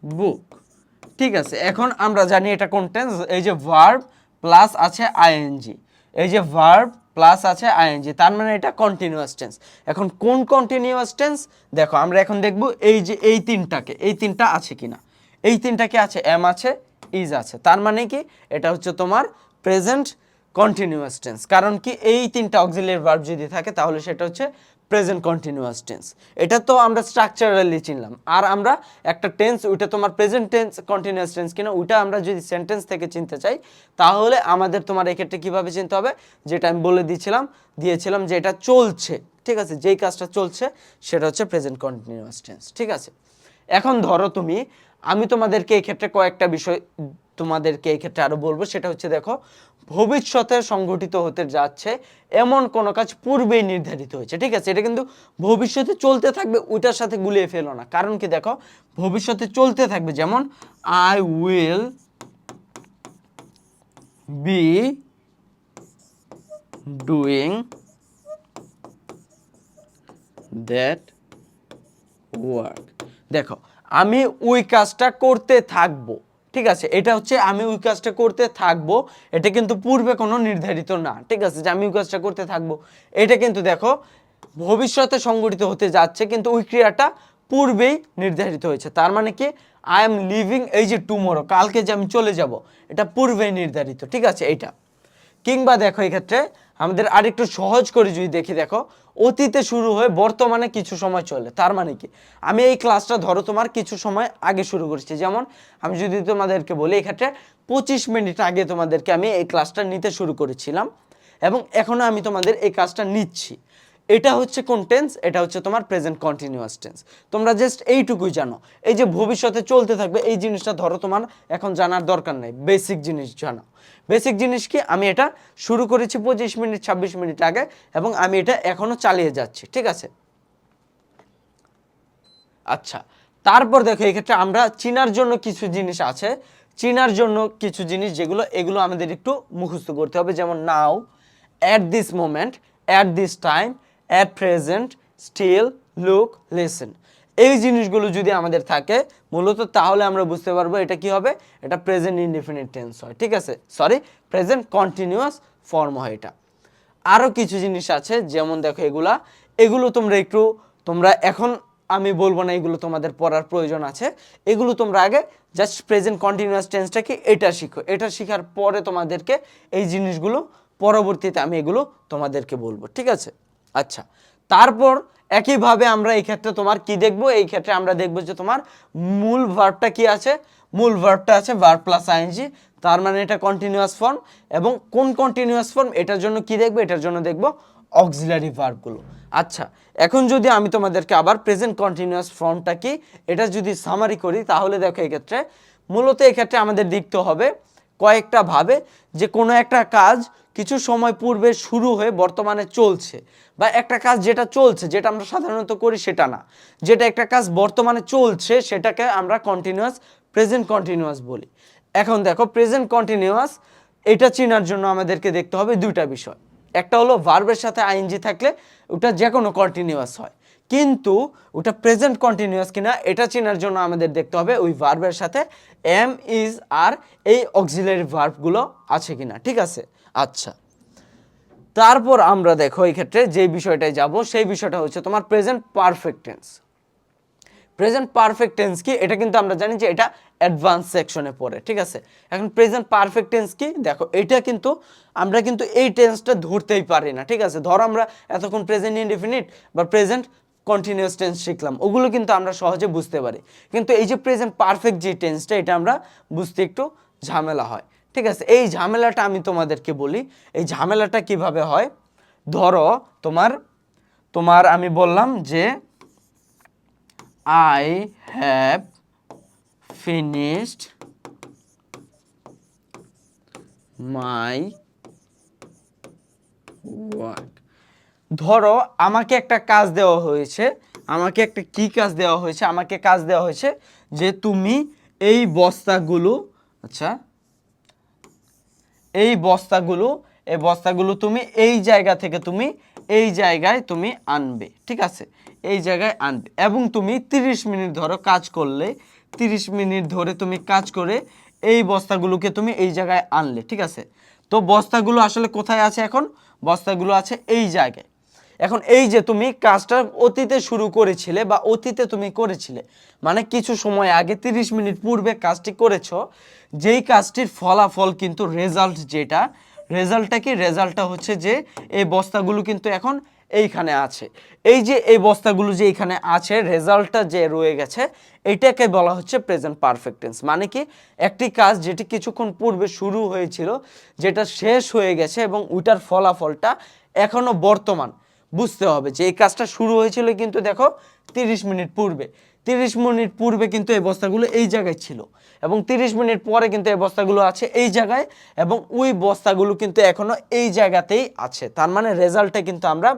বুক, ঠিক আছে। এখন আমরা জানি এটা কোন টেন্স, এই যে ভার্ব প্লাস আছে আইএনজি, এই যে ভার্ব প্লাস আছে আইএনজি, তার মানে এটা কন্টিনিউয়াস টেন্স। এখন কোন কন্টিনিউয়াস টেন্স, দেখো আমরা এখন দেখব এই যে এই তিনটাকে, এই তিনটা আছে কিনা, এই তিনটাকে আছে, এম আছে, ইজ আছে, তার মানে কি, এটা হচ্ছে তোমার প্রেজেন্ট কন্টিনিউয়াস টেন্স। কারণ কি এই তিনটা অক্সিলিয়ারি ভার্ব যদি থাকে তাহলে সেটা হচ্ছে প্রেজেন্ট কন্টিনিউয়াস টেন্স। এটা তো আমরা স্ট্রাকচারালি চিনলাম। আর আমরা একটা টেন্স, ওইটা তোমার প্রেজেন্ট টেন্স কন্টিনিউয়াস টেন্স কিনা ওইটা আমরা যদি সেন্টেন্স থেকে চিনতে চাই তাহলে আমাদের তোমার এক্ষেত্রে কীভাবে চিনতে হবে, যেটা আমি বলে দিয়েছিলাম যে এটা চলছে, ঠিক আছে, যেই কাজটা চলছে সেটা হচ্ছে প্রেজেন্ট কন্টিনিউয়াস টেন্স, ঠিক আছে। এখন ধরো আমি তোমাদেরকে এই ক্ষেত্রে কয়েকটা বিষয় তোমাদেরকে এই ক্ষেত্রে আরো বলবো, সেটা হচ্ছে দেখো ভবিষ্যতে সংঘটিত হতে যাচ্ছে এমন কোন কাজ পূর্বেই নির্ধারিত হয়েছে, ঠিক আছে। এটা কিন্তু ভবিষ্যতে চলতে থাকবে, ওইটার সাথে গুলিয়ে ফেলো না। কারণ কি দেখো ভবিষ্যতে চলতে থাকবে, যেমন I will be doing that work. দেখো আমি ওই কাজটা করতে থাকবো, ঠিক আছে। এটা হচ্ছে আমি ওই কাজটা করতে থাকবো, এটা কিন্তু পূর্বে কোনো নির্ধারিত না, ঠিক আছে, যে আমি ওই কাজটা করতে থাকবো। এটা কিন্তু দেখো ভবিষ্যতে সংঘটিত হতে যাচ্ছে, কিন্তু ওই ক্রিয়াটা পূর্বেই নির্ধারিত হয়েছে। তার মানে কি আই এম লিভিং, এই যে টুমরো, কালকে যে আমি চলে যাব, এটা পূর্বেই নির্ধারিত, ঠিক আছে এটা। কিংবা দেখো এক্ষেত্রে আমাদের আরেকটু সহজ করে যদি দেখি, দেখো অতীতে শুরু হয়ে বর্তমানে কিছু সময় চলে। তার মানে কি আমি এই ক্লাসটা ধরো তোমার কিছু সময় আগে শুরু করেছি, যেমন আমি যদি তোমাদেরকে বলি এক্ষেত্রে 25 মিনিট আগে তোমাদেরকে আমি এই ক্লাসটা নিতে শুরু করেছিলাম এবং এখনো আমি তোমাদের এই কাজটা নিচ্ছি। এটা হচ্ছে কোন টেন্স? এটা হচ্ছে তোমার প্রেজেন্ট কন্টিনিউয়াস টেন্স। তোমরা জাস্ট এইটুকুই জানো, এই যে ভবিষ্যতে চলতে থাকবে এই জিনিসটা ধরো তোমার এখন জানার দরকার নেই, বেসিক জিনিস জানো। বেসিক জিনিস কি, আমি এটা শুরু করেছি 25 মিনিট 26 মিনিট আগে এবং আমি এটা এখনো চালিয়ে যাচ্ছি, ঠিক আছে। আচ্ছা, তারপর দেখো এক্ষেত্রে আমরা চিনার জন্য কিছু জিনিস আছে, চিনার জন্য কিছু জিনিস যেগুলো এগুলো আমাদের একটু মুখস্থ করতে হবে, যেমন now, at this moment, at this time, at present, still, look, listen. এই জিনিসগুলো যদি আমাদের থাকে মূলত তাহলে আমরা বুঝতে পারবো এটা কি হবে, এটা প্রেজেন্ট ইনডিফিনিট টেন্স হয়, ঠিক আছে, সরি প্রেজেন্ট কন্টিনিউয়াস ফর্ম হয় এটা। আরও কিছু জিনিস আছে, যেমন দেখো এগুলো তোমরা এখন আমি বলবো না, এগুলো তোমাদের পড়ার প্রয়োজন আছে। এগুলো তোমরা আগে জাস্ট প্রেজেন্ট কন্টিনিউয়াস টেন্সটা কি এটা শিখো, এটা শেখার পরে তোমাদেরকে এই জিনিসগুলো পরবর্তীতে আমি এগুলো তোমাদেরকে বলবো, ঠিক আছে। আচ্ছা, তারপর একইভাবে আমরা এই ক্ষেত্রে তোমার কি দেখবো, এই ক্ষেত্রে আমরা দেখবো যে তোমার মূল ভার্বটা কি আছে, মূল ভার্বটা আছে ভার্ব প্লাস আইএনজি, তার মানে এটা কন্টিনিউয়াস ফর্ম। এবং কোন কন্টিনিউয়াস ফর্ম, এটার জন্য কি দেখবো, এটার জন্য দেখবো অক্সিলারি ভার্বগুলো। আচ্ছা, এখন যদি আমি তোমাদেরকে আবার প্রেজেন্ট কন্টিনিউয়াস ফর্মটা কি এটা যদি সামারি করি, তাহলে দেখো এক্ষেত্রে মূলত এক্ষেত্রে আমাদের দেখতে হবে কয়েকটা ভাবে, যে কোনো একটা কাজ কিছু সময় পূর্বে শুরু হয়ে বর্তমানে চলছে, বা একটা কাজ যেটা চলছে, যেটা আমরা সাধারণত করি সেটা না, যেটা একটা কাজ বর্তমানে চলছে সেটাকে আমরা কন্টিনিউয়াস প্রেজেন্ট কন্টিনিউয়াস বলি। এখন দেখো প্রেজেন্ট কন্টিনিউয়াস এটা চেনার জন্য আমাদেরকে দেখতে হবে দুইটা বিষয়। একটা হলো ভার্বের সাথে আইএনজি থাকলে ওটা যে কোনো কন্টিনিউয়াস হয়, কিন্তু ওটা প্রেজেন্ট কন্টিনিউয়াস কিনা এটা চেনার জন্য আমাদের দেখতে হবে ওই ভার্বের সাথে এম, ইজ, আর এই অক্সিলারি ভার্বগুলো আছে কিনা, ঠিক আছে। আচ্ছা, তারপর আমরা দেখো এই ক্ষেত্রে যে বিষয়টায় যাব সেই বিষয়টা হচ্ছে তোমার present perfect tense. Present perfect tense কি এটা কিন্তু আমরা জানি যে এটা অ্যাডভান্স সেকশনে পড়ে, ঠিক আছে। এখন প্রেজেন্ট পারফেক্ট টেন্স কি, দেখো এটা কিন্তু আমরা কিন্তু এই টেন্সটা ধরতেই পারি না, ঠিক আছে। ধরো আমরা এতক্ষণ প্রেজেন্ট ইনডিফিনিট বা প্রেজেন্ট কন্টিনিউয়াস টেন্স শিখলাম, ওগুলো কিন্তু আমরা সহজে বুঝতে পারি, কিন্তু এই যে প্রেজেন্ট পারফেক্ট যে টেন্সটা এটা আমরা বুঝতে একটু ঝামেলা হয়, ঠিক আছে। এই ঝামেলাটা আমি তোমাদেরকে বলি, এই ঝামেলাটা কিভাবে হয়। ধরো তোমার আমি বললাম যে I have finished my work. ধরো আমাকে একটা কাজ দেওয়া হয়েছে, আমাকে একটা কি কাজ দেওয়া হয়েছে, আমাকে কাজ দেওয়া হয়েছে যে তুমি এই বস্তাগুলো, আচ্ছা এই বস্তাগুলো তুমি এই জায়গা থেকে তুমি এই জায়গায় তুমি আনবে, ঠিক আছে, এই জায়গায় আনবে এবং তুমি 30 মিনিট ধরো কাজ করলে, 30 মিনিট ধরে তুমি কাজ করে এই বস্তাগুলোকে তুমি এই জায়গায় আনলে, ঠিক আছে। তো বস্তাগুলো আসলে কোথায় আছে, এখন বস্তাগুলো আছে এই জায়গায়। এখন এই যে তুমি কাজটা অতীতে শুরু করেছিলে বা অতীতে তুমি করেছিলে, মানে কিছু সময় আগে 30 মিনিট পূর্বে কাজটি করেছো, যেই কাজটির ফলাফল কিন্তু রেজাল্ট, যেটা রেজাল্টটা কি? রেজাল্টটা হচ্ছে যে এই বস্তাগুলো কিন্তু এখন এইখানে আছে, এই যে এই বস্তাগুলো যে এইখানে আছে, রেজাল্টটা যে রয়ে গেছে, এইটাকে বলা হচ্ছে প্রেজেন্ট পারফেক্ট টেন্স। মানে কি, একটি কাজ যেটি কিছুক্ষণ পূর্বে শুরু হয়েছিল, যেটা শেষ হয়ে গেছে এবং ওইটার ফলাফলটা এখনো বর্তমান। বুঝতে হবে যে এই কাজটা শুরু হয়েছিল কিন্তু দেখো 30 মিনিট পূর্বে, 30 মিনিট পূর্বে কিন্তু এই বস্তাগুলো এই জায়গায় ছিল এবং 30 মিনিট পরে কিন্তু এই বস্তাগুলো আছে এই জায়গায় এবং ওই বস্তাগুলো কিন্তু এখনো এই জায়গাতেই আছে। তার মানে রেজাল্টটা কিন্তু আমরা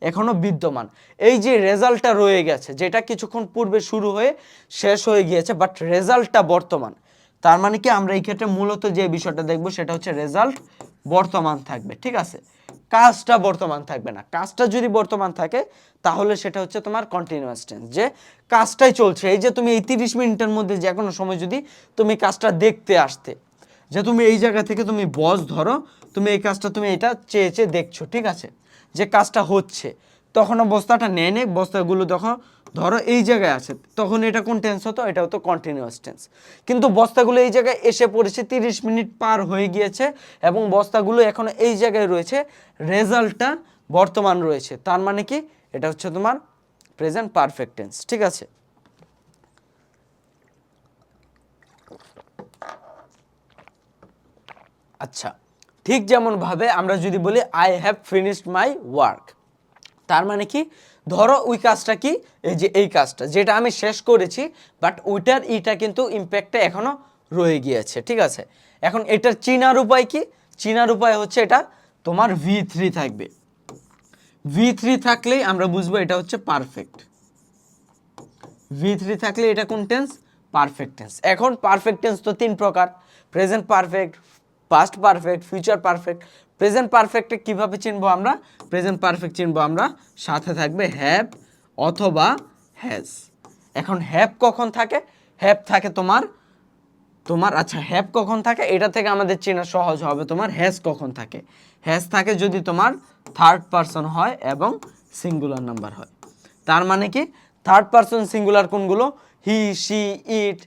এখনো বিদ্যমান। এই যে রেজাল্টটা রয়ে গেছে, যেটা কিছুক্ষণ পূর্বে শুরু হয়ে শেষ হয়ে গিয়েছে, বাট রেজাল্টটা বর্তমান। তার মানে কি, আমরা এই ক্ষেত্রে মূলত যে বিষয়টা দেখব সেটা হচ্ছে রেজাল্ট বর্তমান থাকবে, ঠিক আছে, কাজটা বর্তমান থাকবে না। কাজটা যদি বর্তমান থাকে তাহলে সেটা হচ্ছে তোমার কন্টিনিউয়াস টেন্স, যে কাজটাই চলছে। এই যে তুমি এই 30 মিনিটের মধ্যে যে কোনো সময় যদি তুমি কাজটা দেখতে আসতে, যে তুমি এই জায়গা থেকে তুমি বস ধরো, তুমি এই কাজটা তুমি এটা চেয়ে চেয়ে দেখছো, ঠিক আছে, যে কাজটা হচ্ছে, তখন বস্তাটা নেয় নে, বস্তাগুলো তখন ধরো এই জায়গায় আছে, তখন এটা কোন টেন্স হতো? এটা হতো কন্টিনিউয়াস টেন্স। কিন্তু বস্তাগুলো এই জায়গায় এসে পড়েছে, 30 মিনিট পার হয়ে গিয়েছে এবং বস্তাগুলো এখনো এই জায়গায় রয়েছে, রেজাল্টটা বর্তমান রয়েছে। তার মানে কি, এটা হচ্ছে তোমার প্রেজেন্ট পারফেক্ট টেন্স, ঠিক আছে। আচ্ছা, ঠিক যেমন ভাবে আমরা যদি বলি I have finished my work, তার মানে কি, ধরো ওই কাজটা কি, এই যে এই কাজটা যেটা আমি শেষ করেছি, বাট ওইটার ইটা কিন্তু ইম্প্যাক্টটা এখনো রয়ে গিয়েছে, ঠিক আছে। এখন এটার চিনার উপায় কি? চিনার উপায় হচ্ছে এটা তোমার V3 থাকবে। V3 থাকলেই আমরা বুঝবো এটা হচ্ছে পারফেক্ট। V3 থাকলে এটা কোন টেন্স? Perfect tense. এখন পারফেক্ট টেন্স তো তিন প্রকার, present perfect, past perfect, future perfect. Present পারফেক্টে কিভাবে চিনবো আমরা? প্রেজেন্ট পারফেক্ট চিনবো আমরা, সাথে থাকবে হ্যাভ অথবা হ্যাজ। এখন হ্যাভ কখন থাকে? হ্যাভ থাকে তোমার তোমার আচ্ছা, হ্যাভ কখন থাকে এটা থেকে আমাদের চেনা সহজ হবে। তোমার হ্যাজ কখন থাকে? হ্যাজ থাকে যদি তোমার থার্ড পারসন হয় এবং সিঙ্গুলার নাম্বার হয়। তার মানে কি, থার্ড পারসন সিঙ্গুলার কোনগুলো? হি, শি, ইট,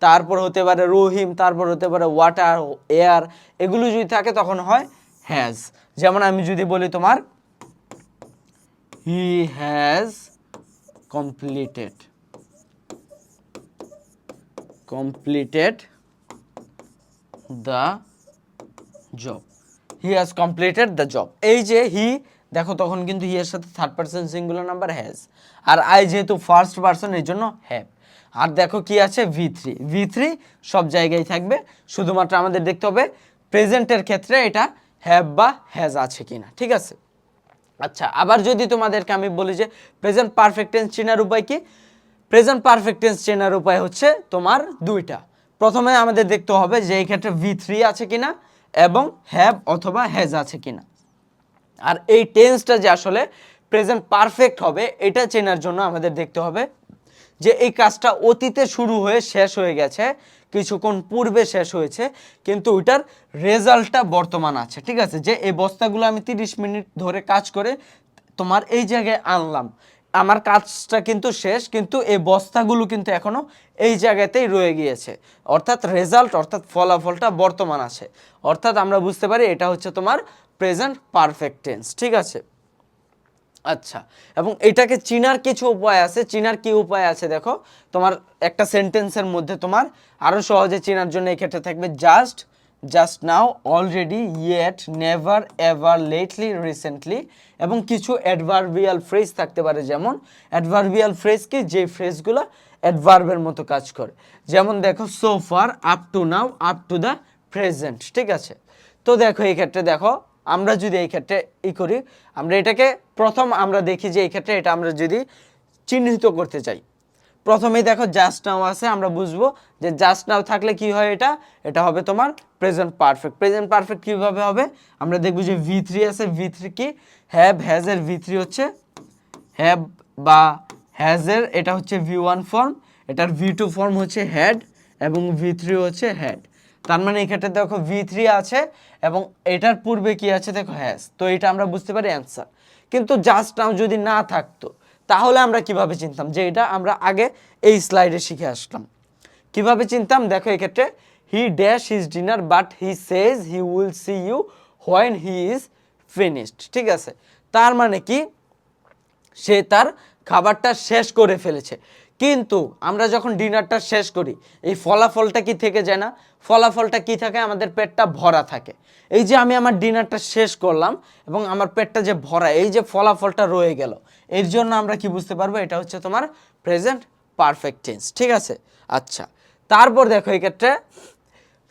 তারপর হতে পারে রহিম, তারপর হতে পারে ওয়াটার, এয়ার, এগুলো যদি থাকে তখন হয় হ্যাজ। যেমন আমি যদি বলি তোমার he has completed the job, he has completed the job. এই যে হি, দেখো তখন কিন্তু হি এর সাথে third person singular number has, আর আই যেহেতু ফার্স্ট পারসন এই জন্য হ্যাভ। আর দেখো কি আছে? V3 সব জায়গায় থাকবে, শুধুমাত্র আমাদের দেখতে হবে প্রেজেন্টের ক্ষেত্রে এটা হ্যাভ বা হ্যাজ আছে কিনা, ঠিক আছে। আচ্ছা, আবার যদি তোমাদেরকে আমি বলি যে প্রেজেন্ট পারফেক্ট টেন্স চেনার উপায় কি? প্রেজেন্ট পারফেক্ট টেন্স চেনার উপায় হচ্ছে তোমার দুইটা। প্রথমে আমাদের দেখতে হবে যে এই ক্ষেত্রে V3 আছে কিনা এবং হ্যাভ অথবা হ্যাজ আছে কিনা। আর এই টেন্সটা যে আসলে প্রেজেন্ট পারফেক্ট হবে এটা চেনার জন্য আমাদের দেখতে হবে যে এই কাজটা অতীতে শুরু হয়ে শেষ হয়ে গেছে, কিছুক্ষণ পূর্বে শেষ হয়েছে, কিন্তু ওইটার রেজাল্টটা বর্তমান আছে, ঠিক আছে। যে এই বস্তাগুলো আমি 30 মিনিট ধরে কাজ করে তোমার এই জায়গায় আনলাম, আমার কাজটা কিন্তু শেষ, কিন্তু এই বস্তাগুলো কিন্তু এখনো এই জায়গাতেই রয়ে গিয়েছে, অর্থাৎ রেজাল্ট অর্থাৎ ফলাফলটা বর্তমান আছে। অর্থাৎ আমরা বুঝতে পারি এটা হচ্ছে তোমার প্রেজেন্ট পারফেক্ট টেন্স, ঠিক আছে। আচ্ছা, এবং এটাকে চিনার কিছু উপায় আছে। চিনার কি উপায় আছে দেখো, তোমার একটা সেন্টেন্সের মধ্যে তোমার আরো সহজে চেনার জন্য এই ক্ষেত্রে থাকবে just, just now, already, yet, never, ever, lately, recently, এবং কিছু অ্যাডভার্বিয়াল ফ্রেজ থাকতে পারে। যেমন অ্যাডভার্বিয়াল ফ্রেজ কি? যে ফ্রেজগুলো অ্যাডভার্বের মতো কাজ করে। যেমন দেখো so far, up to now, up to the present, ঠিক আছে। তো দেখো এই ক্ষেত্রে দেখো, আমরা যদি এই ক্ষেত্রে করি, আমরা এটাকে প্রথম আমরা দেখি যে এই ক্ষেত্রে এটা আমরা যদি চিহ্নিত করতে চাই, প্রথমেই দেখো জাস্ট নাও আছে, আমরা বুঝবো যে জাস্ট নাও থাকলে কি হয়, এটা হবে তোমার প্রেজেন্ট পারফেক্ট। প্রেজেন্ট পারফেক্ট কিভাবে হবে? আমরা দেখবো যে V3 আছে, V3 কি? হ্যাভ, হ্যাজ এর V3 হচ্ছে হ্যাভ বা হ্যাজের এটা হচ্ছে V1 ফর্ম, এটার V2 ফর্ম হচ্ছে হ্যাড এবং V3 হচ্ছে হ্যাড। তার মানে এক্ষেত্রে দেখো V3 আছে এবং এটার পূর্বে কি আছে দেখো হ্যাজ, তো এটা আমরা বুঝতে পারি অ্যান্সার। কিন্তু জাস্ট নাও যদি না থাকতো তাহলে আমরা কিভাবে চিনতাম? যে এটা আমরা আগে এই স্লাইডে শিখে আসলাম। কিভাবে চিনতাম? দেখো এক্ষেত্রে he dash his dinner but he says he will see you when he is finished. ঠিক আছে, তার মানে কি সে তার খাবারটা শেষ করে ফেলেছে। কিন্তু আমরা যখন ডিনারটা শেষ করি এই ফলাফলটা কি থেকে যায় না? ফলাফলটা কি থাকে? আমাদের পেটটা ভরা থাকে। এই যে আমি আমার ডিনারটা শেষ করলাম এবং আমার পেটটা যে ভরা, এই যে ফলাফলটা রয়ে গেল, এর জন্য আমরা কি বুঝতে পারবো? এটা হচ্ছে তোমার প্রেজেন্ট পারফেক্ট টেন্স। ঠিক আছে, আচ্ছা তারপর দেখো এই ক্ষেত্রে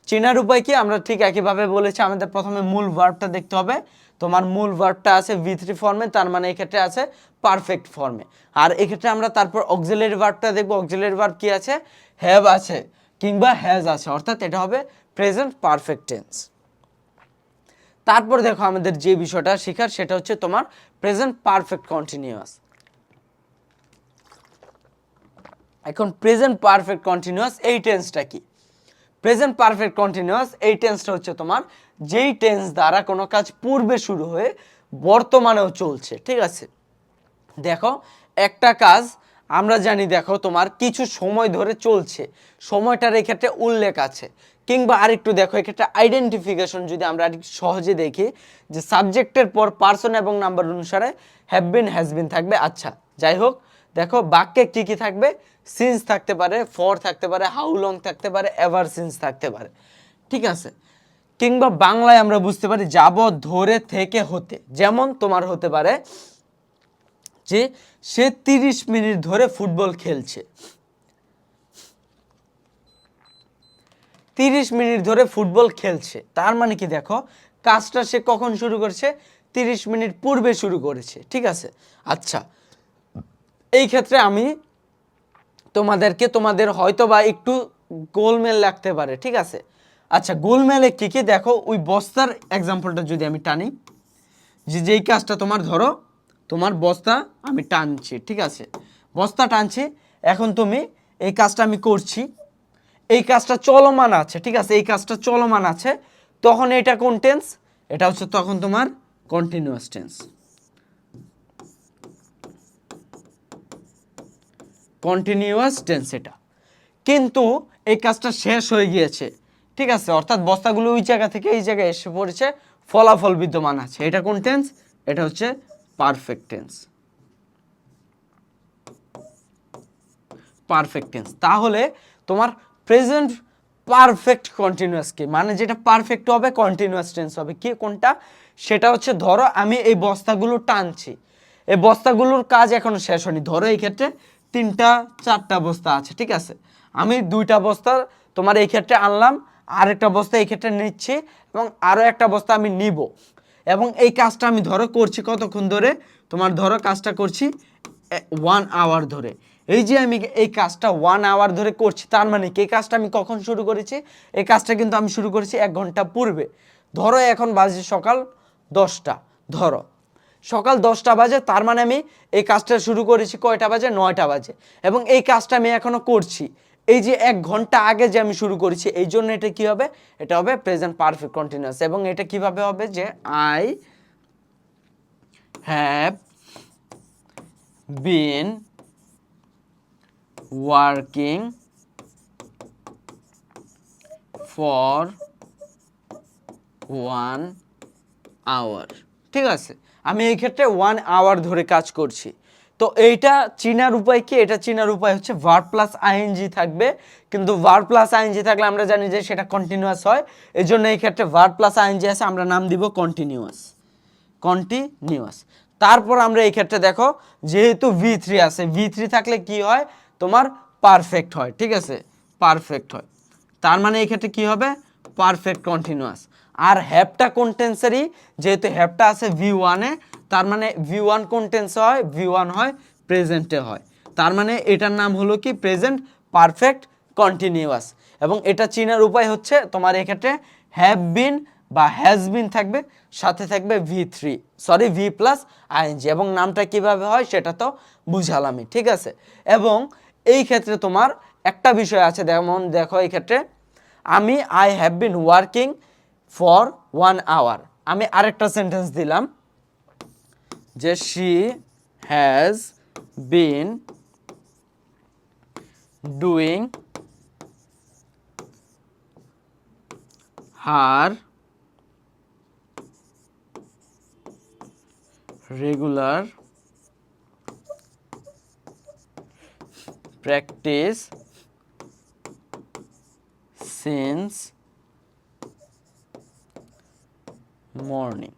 চেনার উপায় কি? আমরা ঠিক একইভাবে বলেছি, আমাদের প্রথমে মূল ভার্বটা দেখতে হবে। তোমার মূল ভার্বটা আছে V3 ফর্মে, তার মানে এক্ষেত্রে আছে পারফেক্ট ফর্মে। আর এক্ষেত্রে আমরা তারপর অক্সিলারি ভার্বটা দেখবো। অক্সিলারি ভার্ব কি আছে? হ্যাভ আছে কিংবা হ্যাজ আছে, অর্থাৎ এটা হবে প্রেজেন্ট পারফেক্ট টেন্স। তারপর দেখো আমাদের যে বিষয়টা শেখার সেটা হচ্ছে তোমার প্রেজেন্ট পারফেক্ট কন্টিনিউয়াস। এখন প্রেজেন্ট পারফেক্ট কন্টিনিউয়াস এই টেন্সটা কি? প্রেজেন্ট পারফেক্ট কন্টিনিউয়াস এই টেন্সটা হচ্ছে তোমার যেই টেন্স দ্বারা কোনো কাজ পূর্বে শুরু হয়ে বর্তমানেও চলছে। ঠিক আছে, দেখো একটা কাজ আমরা জানি, দেখো তোমার কিছু সময় ধরে চলছে, সময়টার এক্ষেত্রে উল্লেখ আছে। কিংবা আরেকটু দেখো এক্ষেত্রে আইডেন্টিফিকেশন যদি আমরা আরেকটু সহজে দেখি, যে সাবজেক্টের পর পার্সন এবং নাম্বার অনুসারে হ্যাভ বিন হ্যাজ বিন থাকবে। আচ্ছা যাই হোক, দেখো বাক্যে কি কি থাকবে? সিন্স থাকতে পারে, ফর থাকতে পারে, হাউ লং থাকতে পারে, এভার সিন্স থাকতে পারে। ঠিক আছে, কিংবা বাংলায় আমরা বুঝতে পারি যাবৎ, ধরে, থেকে, হতে। যেমন তোমার হতে পারে যে সে 30 মিনিট ধরে ফুটবল খেলছে। 30 মিনিট ধরে ফুটবল খেলছে, তার মানে কি? দেখো কাজটা সে কখন শুরু করেছে? 30 মিনিট পূর্বে শুরু করেছে। ঠিক আছে, আচ্ছা এই ক্ষেত্রে আমি তোমাদের হয়তো বা একটু গোলমেল লাগতে পারে। ঠিক আছে, আচ্ছা গোলমেলে কি কি? দেখো ওই বস্তার এক্সাম্পলটা যদি আমি টানি, যেই কাজটা তোমার ধরো তোমার বস্তা আমি টানছি। ঠিক আছে, বস্তা টানছি, এখন তুমি এই কাজটা আমি করছি, এই কাজটা চলমান আছে। ঠিক আছে, এই কাজটা চলমান আছে, তখন এটা কোন টেন্স? এটা হচ্ছে তখন তোমার কন্টিনিউয়াস টেন্স। কন্টিনিউয়াস টেন্স এটা। কিন্তু এই কাজটা শেষ হয়ে গিয়েছে। ঠিক আছে, অর্থাৎ বস্তাগুলো ওই জায়গা থেকে এই জায়গায় এসে পড়েছে, ফলাফল বিদ্যমান আছে। এটা কোন টেন্স? এটা হচ্ছে পারফেক্ট টেন্স। Perfect tense. তাহলে তোমার প্রেজেন্ট পারফেক্ট কন্টিনিউয়াস কি? মানে যেটা পারফেক্ট হবে কন্টিনিউয়াস টেন্স হবে কি? কোনটা? সেটা হচ্ছে ধরো আমি এই বস্তাগুলো টানছি, এই বস্তাগুলোর কাজ এখনো শেষ হয়নি। ধরো এই ক্ষেত্রে 3-4টা বস্তা আছে। ঠিক আছে, আমি 2টা বস্তা তোমার এই ক্ষেত্রে আনলাম, আরেকটা বস্তা এই ক্ষেত্রে নিচ্ছি এবং আরও একটা বস্তা আমি নিব, এবং এই কাজটা আমি ধরো করছি কতক্ষণ ধরে? তোমার ধরো কাজটা করছি 1 আওয়ার ধরে। এই যে আমি এই কাজটা 1 আওয়ার ধরে করছি, তার মানে কি এই কাজটা আমি কখন শুরু করেছি? এই কাজটা কিন্তু আমি শুরু করেছি 1 ঘন্টা পূর্বে। ধরো এখন বাজে সকাল 10টা, ধরো সকাল 10টা বাজে, তার মানে আমি এই কাজটা শুরু করেছি কয়টা বাজে? 9টা বাজে, এবং এই কাজটা আমি এখনো করছি। এই যে 1 ঘন্টা আগে যে আমি শুরু করেছি, এই জন্য এটা কি হবে? এটা হবে প্রেজেন্ট পারফেক্ট কন্টিনিউয়াস। এবং এটা কিভাবে হবে? যে I have been working for 1 hour. ঠিক আছে, আমি এই ক্ষেত্রে 1 আওয়ার ধরে কাজ করছি। তো এইটা চিনার উপায় কি? এটা চিনার উপায় হচ্ছে ভার্ব প্লাস আইএনজি থাকবে, কিন্তু ভার্ব প্লাস আইএনজি থাকলে আমরা জানি যে সেটা কন্টিনিউয়াস হয়। এই জন্য এই ক্ষেত্রে ভার্ব প্লাস আইএনজি আছে, আমরা নাম দিব কন্টিনিউয়াস। কন্টিনিউয়াস। তারপর আমরা এই ক্ষেত্রে দেখো যেহেতু V3 আছে, V3 থাকলে কি হয়? তোমার পারফেক্ট হয়। ঠিক আছে, পারফেক্ট হয়, তার মানে এই ক্ষেত্রে কি হবে? Perfect continuous. আর হ্যাভটা কোন টেন্সেরই? যেহেতু হ্যাভটা আছে V1 এ, তার মানে V1 কোন টেন্সে হয়? V1 হয় প্রেজেন্টে হয়, তার মানে এটার নাম হলো কি? Present perfect continuous. এবং এটা চিনার উপায় হচ্ছে তোমার এক্ষেত্রে হ্যাভ বিন বা হ্যাজ বিন থাকবে, সাথে থাকবে V প্লাস আইএনজি, এবং নামটা কিভাবে হয় সেটা তো বুঝালামই। ঠিক আছে, এবং এই ক্ষেত্রে তোমার একটা বিষয় আছে, যেমন দেখো এই ক্ষেত্রে আমি I have been working for 1 hour, আমি আরেকটা সেন্টেন্স দিলাম যে she has been doing her regular practice since morning.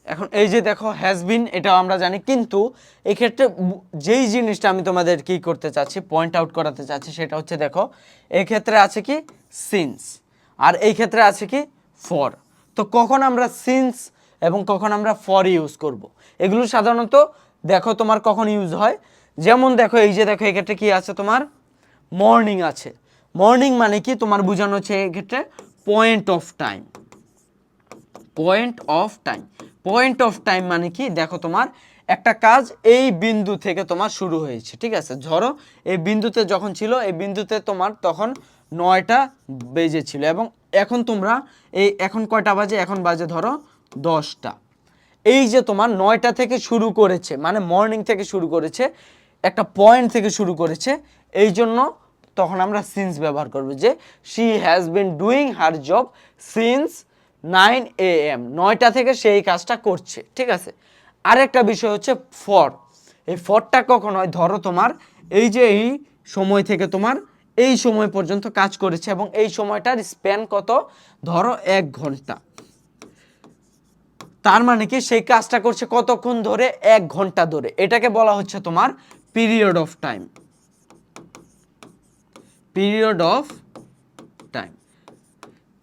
এখন এই যে দেখো হ্যাজ বিন, এটাও আমরা জানি, কিন্তু এক্ষেত্রে যেই জিনিসটা আমি তোমাদের কি করতে চাচ্ছি, পয়েন্ট আউট করাতে চাচ্ছি, সেটা হচ্ছে দেখো এই ক্ষেত্রে আছে কি সিন্স, আর এই ক্ষেত্রে আছে কি ফর। তো কখন আমরা সিন্স এবং কখন আমরা ফর ইউজ করব, এগুলো সাধারণত দেখো তোমার কখন ইউজ হয়। যেমন দেখো এই যে দেখো এক্ষেত্রে কি আছে তোমার মর্নিং আছে। মর্নিং মানে কি তোমার বোঝানো হচ্ছে এক্ষেত্রে point of time. Point of time, point of time মানে কি দেখো তোমার একটা কাজ এই বিন্দু থেকে তোমার শুরু হয়েছে, ঠিক আছে। ধরো এই বিন্দুতে যখন ছিল, এই বিন্দুতে তোমার তখন 9টা বেজেছিল এবং এখন তোমরা এখন কয়টা বাজে, এখন বাজে ধরো 10টা। এই যে তোমার 9টা থেকে শুরু করেছে, মানে মর্নিং থেকে শুরু করেছে, একটা পয়েন্ট থেকে শুরু করেছে, এই জন্য তখন আমরা সিন্স ব্যবহার করব, যে she has been doing her job since 9 AM, 9টা থেকে সেই কাজটা করছে, ঠিক আছে। আরেকটা বিষয় হচ্ছে ফর। এই ফরটা কখন হয়, ধরো তোমার এই যে এই সময় থেকে তোমার এই সময় পর্যন্ত কাজ করেছে এবং এই সময়টার স্প্যান কত, ধরো 1 ঘন্টা। তার মানে কি সেই কাজটা করছে কতক্ষণ ধরে, 1 ঘন্টা ধরে। এটাকে বলা হচ্ছে তোমার period of time. Period of time,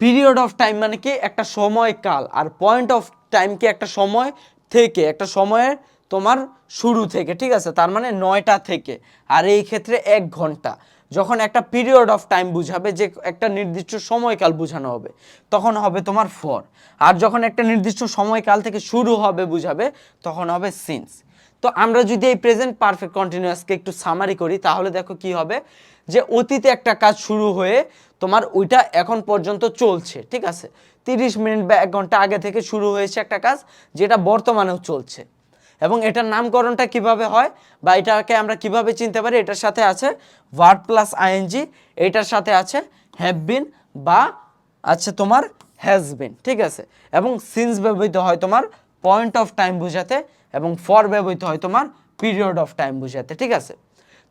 period of time মানে কি একটা সময়কাল, আর পয়েন্ট অফ টাইম কি একটা সময় থেকে, একটা সময়ের তোমার শুরু থেকে, ঠিক আছে। তার মানে 9টা থেকে, আর এই ক্ষেত্রে 1 ঘন্টা। যখন একটা পিরিয়ড অফ টাইম বুঝাবে, যে একটা নির্দিষ্ট সময়কাল বোঝানো হবে, তখন হবে তোমার ফর। আর যখন একটা নির্দিষ্ট সময়কাল থেকে শুরু হবে বুঝাবে, তখন হবে সিন্স। তো আমরা যদি এই প্রেজেন্ট পারফেক্ট কন্টিনিউয়াসকে একটু সামারি করি, তাহলে দেখো কি হবে, যে অতীতে একটা কাজ শুরু হয়ে তোমার ওইটা এখন পর্যন্ত চলছে, ঠিক আছে। 30 মিনিট বা 1 ঘন্টা আগে থেকে শুরু হয়েছে একটা কাজ, যেটা বর্তমানেও চলছে। এবং এটার নামকরণটা কিভাবে হয় বা এটাকে আমরা কিভাবে চিনতে পারি, এটার সাথে আছে ভার্ব প্লাস আইএনজি, এটার সাথে আছে হ্যাভ বিন বা আছে তোমার হ্যাজ বিন, ঠিক আছে। এবং সিন্স ব্যবহৃত হয় তোমার পয়েন্ট অফ টাইম বোঝাতে, এবং ফর ব্যবহৃত হয় তোমার পিরিয়ড অফ টাইম বোঝাতে, ঠিক আছে।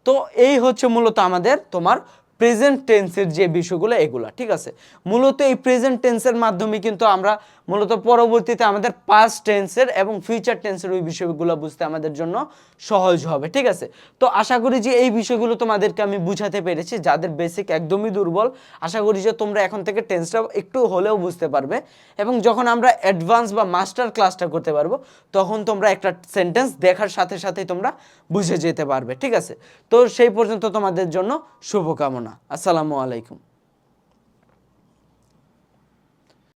তো এই হচ্ছে মূলত আমাদের তোমার প্রেজেন্ট টেন্সের যে বিষয়গুলো এগুলা, ঠিক আছে। মূলত এই প্রেজেন্ট টেন্সের মাধ্যমে কিন্তু আমরা মূলত পরবর্তীতে আমাদের পাস্ট টেন্সের এবং ফিউচার টেন্সের ওই বিষয়গুলো বুঝতে আমাদের জন্য সহজ হবে, ঠিক আছে। তো আশা করি যে এই বিষয়গুলো তোমাদেরকে আমি বুঝাতে পেরেছি। যাদের বেসিক একদমই দুর্বল, আশা করি যে তোমরা এখন থেকে টেন্সটা একটু হলেও বুঝতে পারবে, এবং যখন আমরা অ্যাডভান্স বা মাস্টার ক্লাসটা করতে পারবো, তখন তোমরা একটা সেন্টেন্স দেখার সাথে সাথেই তোমরা বুঝে যেতে পারবে, ঠিক আছে। তো সেই পর্যন্ত তোমাদের জন্য শুভকামনা। আসসালামু আলাইকুম।